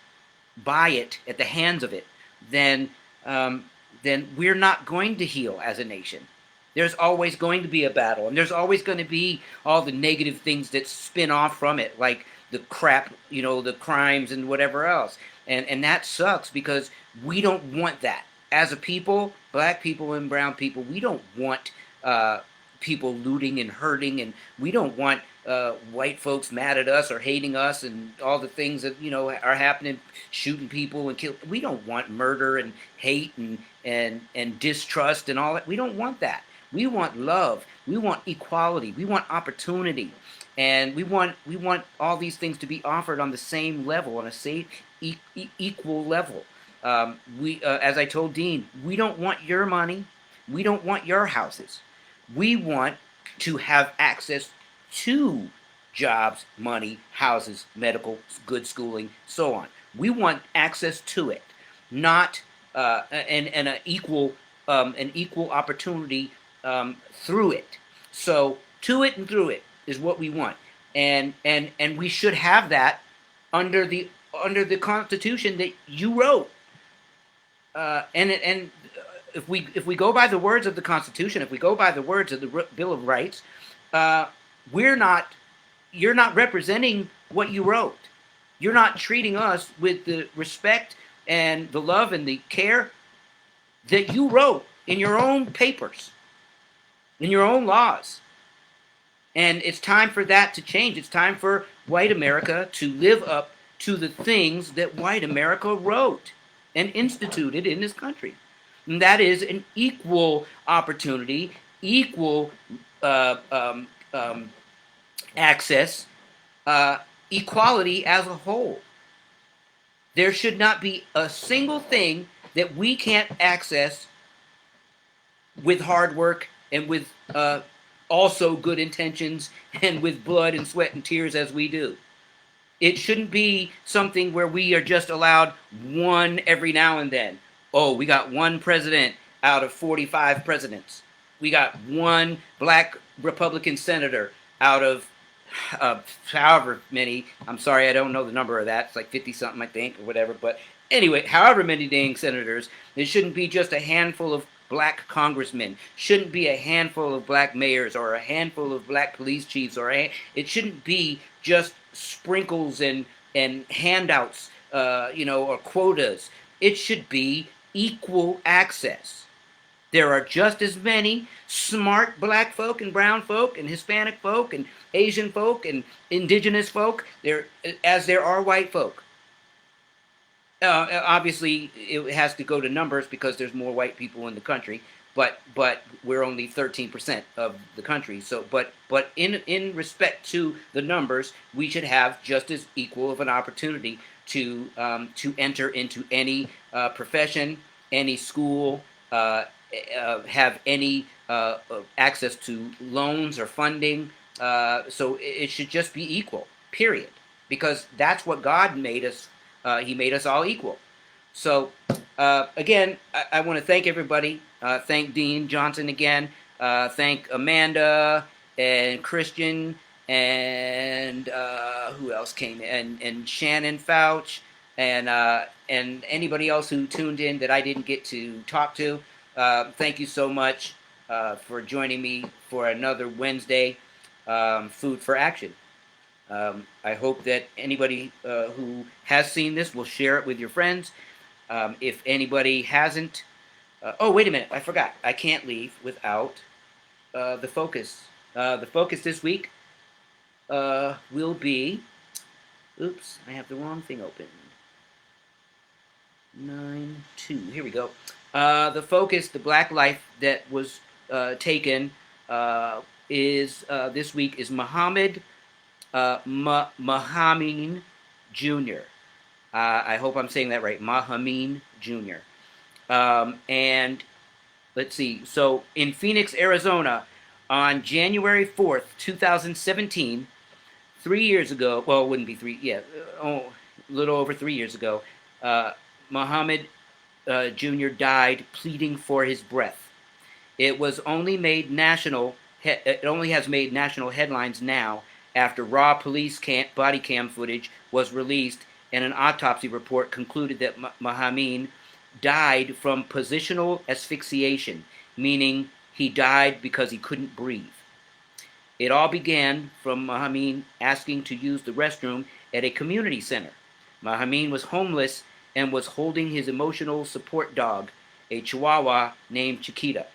by it, at the hands of it, then we're not going to heal as a nation. There's always going to be a battle, and there's always going to be all the negative things that spin off from it, like the crap, the crimes and whatever else. And that sucks, because we don't want that. As a people, black people and brown people, we don't want people looting and hurting, and we don't want white folks mad at us or hating us and all the things that are happening, shooting people and kill. We don't want murder and hate and distrust and all that. We don't want that. We want love. We want equality. We want opportunity, and we want all these things to be offered on the same level, on a same equal level. As I told Dean, we don't want your money. We don't want your houses. We want to have access to jobs, money, houses, medical, good schooling, so on. We want access to it, not and an equal opportunity through it. So to it and through it is what we want, and we should have that under the Constitution that you wrote. And if we go by the words of the Constitution, if we go by the words of the Bill of Rights, we're not. You're not representing what you wrote. You're not treating us with the respect and the love and the care that you wrote in your own papers, in your own laws. And it's time for that to change. It's time for white America to live up to the things that white America wrote and instituted in this country. And that is an equal opportunity, equal access, equality as a whole. There should not be a single thing that we can't access with hard work and with also good intentions and with blood and sweat and tears as we do. It shouldn't be something where we are just allowed one every now and then. Oh, we got one president out of 45 presidents. We got one black Republican senator out of however many. I'm sorry, I don't know the number of that. It's like 50 something, I think, or whatever. But anyway, however many dang senators, it shouldn't be just a handful of black congressmen. Shouldn't be a handful of black mayors or a handful of black police chiefs. It shouldn't be just sprinkles and handouts, or quotas. It should be equal access. There are just as many smart black folk and brown folk and Hispanic folk and Asian folk and indigenous folk there as there are white folk. Obviously, it has to go to numbers because there's more white people in the country, but we're only 13% of the country. So, but in respect to the numbers, we should have just as equal of an opportunity to enter into any profession, any school. Have any access to loans or funding. So it should just be equal, period. Because that's what God made us. He made us all equal. So again, I want to thank everybody. Thank Dean Johnson again. Thank Amanda and Christian and who else came in? And Shannon Fouch and anybody else who tuned in that I didn't get to talk to. Thank you so much for joining me for another Wednesday Food for Action. I hope that anybody who has seen this will share it with your friends. If anybody hasn't, oh, wait a minute, I forgot. I can't leave without the focus. The focus this week will be, oops, I have the wrong thing open. 9-2, here we go. The focus, the black life that was taken is this week is Muhammad Mahameen Jr. I hope I'm saying that right, Mahameen Jr. And let's see, so in Phoenix, Arizona, on January 4th, 2017, 3 years ago, well, it wouldn't be a little over 3 years ago, Muhammad Jr. died pleading for his breath. It only has made national headlines now after raw police body cam footage was released and an autopsy report concluded that Mahameen died from positional asphyxiation, meaning he died because he couldn't breathe. It all began from Mahameen asking to use the restroom at a community center. Mahameen was homeless and was holding his emotional support dog, a Chihuahua named Chiquita.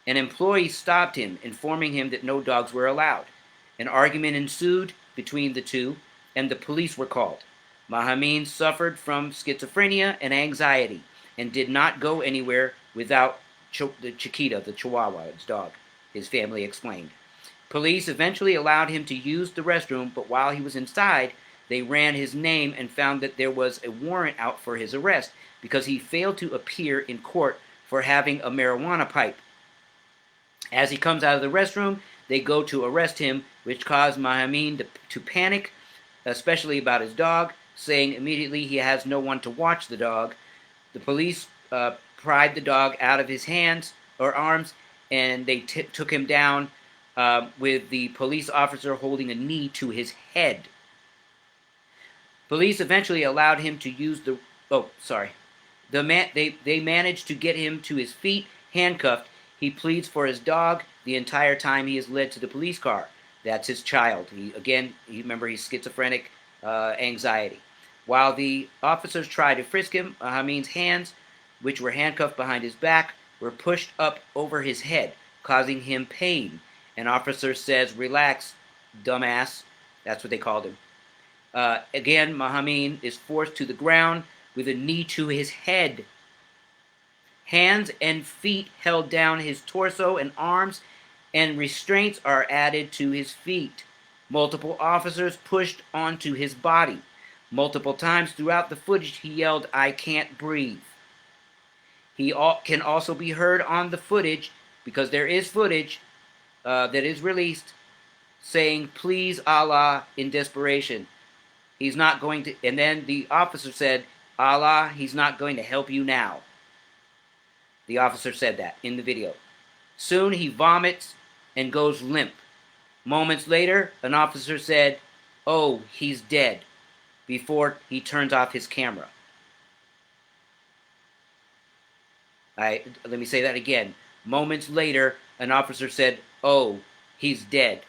An employee stopped him, informing him that no dogs were allowed. An argument ensued between the two, and the police were called. Mahamin suffered from schizophrenia and anxiety and did not go anywhere without the Chiquita, the Chihuahua, his dog, his family explained. Police eventually allowed him to use the restroom, but while he was inside, they ran his name and found that there was a warrant out for his arrest because he failed to appear in court for having a marijuana pipe. As he comes out of the restroom, they go to arrest him, which caused Mahamin to panic, especially about his dog, saying immediately he has no one to watch the dog. The police pried the dog out of his hands or arms, and they took him down with the police officer holding a knee to his head. Police eventually allowed him to use the. Oh, sorry. They managed to get him to his feet, handcuffed. He pleads for his dog the entire time he is led to the police car. That's his child. Remember, he's schizophrenic, anxiety. While the officers tried to frisk him, Hamin's hands, which were handcuffed behind his back, were pushed up over his head, causing him pain. An officer says, "Relax, dumbass." That's what they called him. Again, Mahamin is forced to the ground with a knee to his head. Hands and feet held down his torso and arms, and restraints are added to his feet. Multiple officers pushed onto his body. Multiple times throughout the footage, he yelled, "I can't breathe." He can also be heard on the footage, because there is footage that is released, saying, "Please, Allah," in desperation. He's not going to, and then the officer said, "Allah, he's not going to help you now." The officer said that in the video. Soon he vomits and goes limp. Moments later, an officer said, "Oh, he's dead," before he turns off his camera. Let me say that again. Moments later, an officer said, "Oh, he's dead,"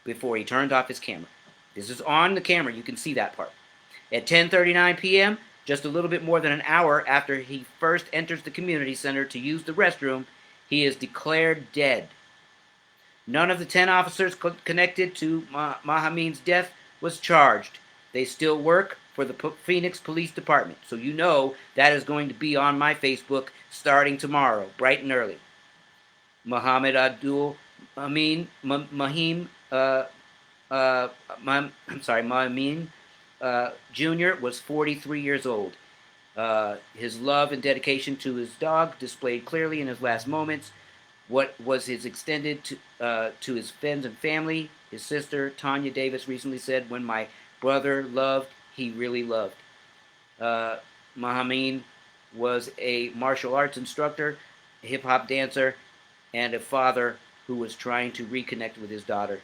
before he turned off his camera. This is on the camera. You can see that part. At 10:39 p.m., just a little bit more than an hour after he first enters the community center to use the restroom, he is declared dead. None of the 10 officers connected to Mahamin's death was charged. They still work for the Phoenix Police Department, so you know that is going to be on my Facebook starting tomorrow, bright and early. Muhammad Abdul Amin Mahim Mahamin Jr. was 43 years old. His love and dedication to his dog displayed clearly in his last moments. What was his extended to his friends and family. His sister, Tanya Davis, recently said, "When my brother loved, he really loved." Mahamin was a martial arts instructor, a hip-hop dancer, and a father who was trying to reconnect with his daughter.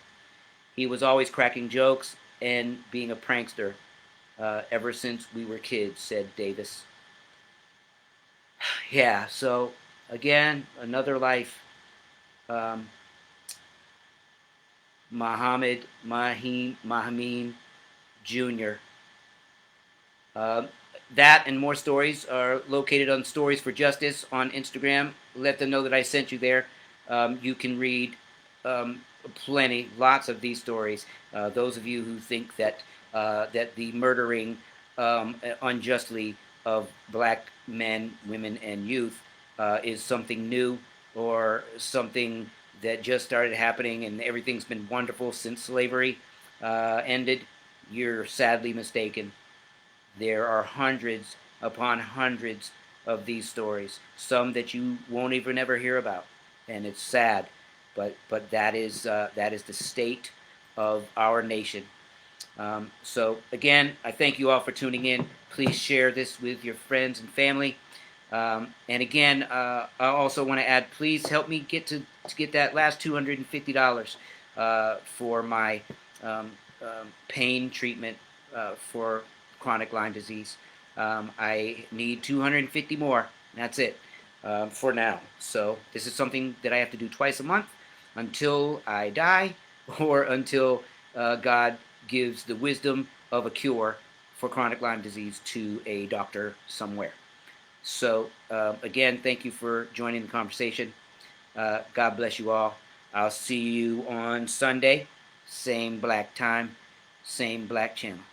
He was always cracking jokes and being a prankster ever since we were kids, said Davis. Yeah, so again, another life. Mahamin Jr. That and more stories are located on Stories for Justice on Instagram. Let them know that I sent you there. You can read plenty, lots of these stories. Those of you who think that that the murdering unjustly of black men, women, and youth is something new or something that just started happening and everything's been wonderful since slavery ended, you're sadly mistaken. There are hundreds upon hundreds of these stories, some that you won't even ever hear about, and it's sad, but that is the state of our nation. So again, I thank you all for tuning in. Please share this with your friends and family. And again, I also want to add, please help me get that last $250 for my pain treatment for chronic Lyme disease. I need 250 more, and that's it for now. So this is something that I have to do twice a month until I die or until God gives the wisdom of a cure for chronic Lyme disease to a doctor somewhere. So again, thank you for joining the conversation. God bless you all. I'll see you on Sunday, same black time, same black channel.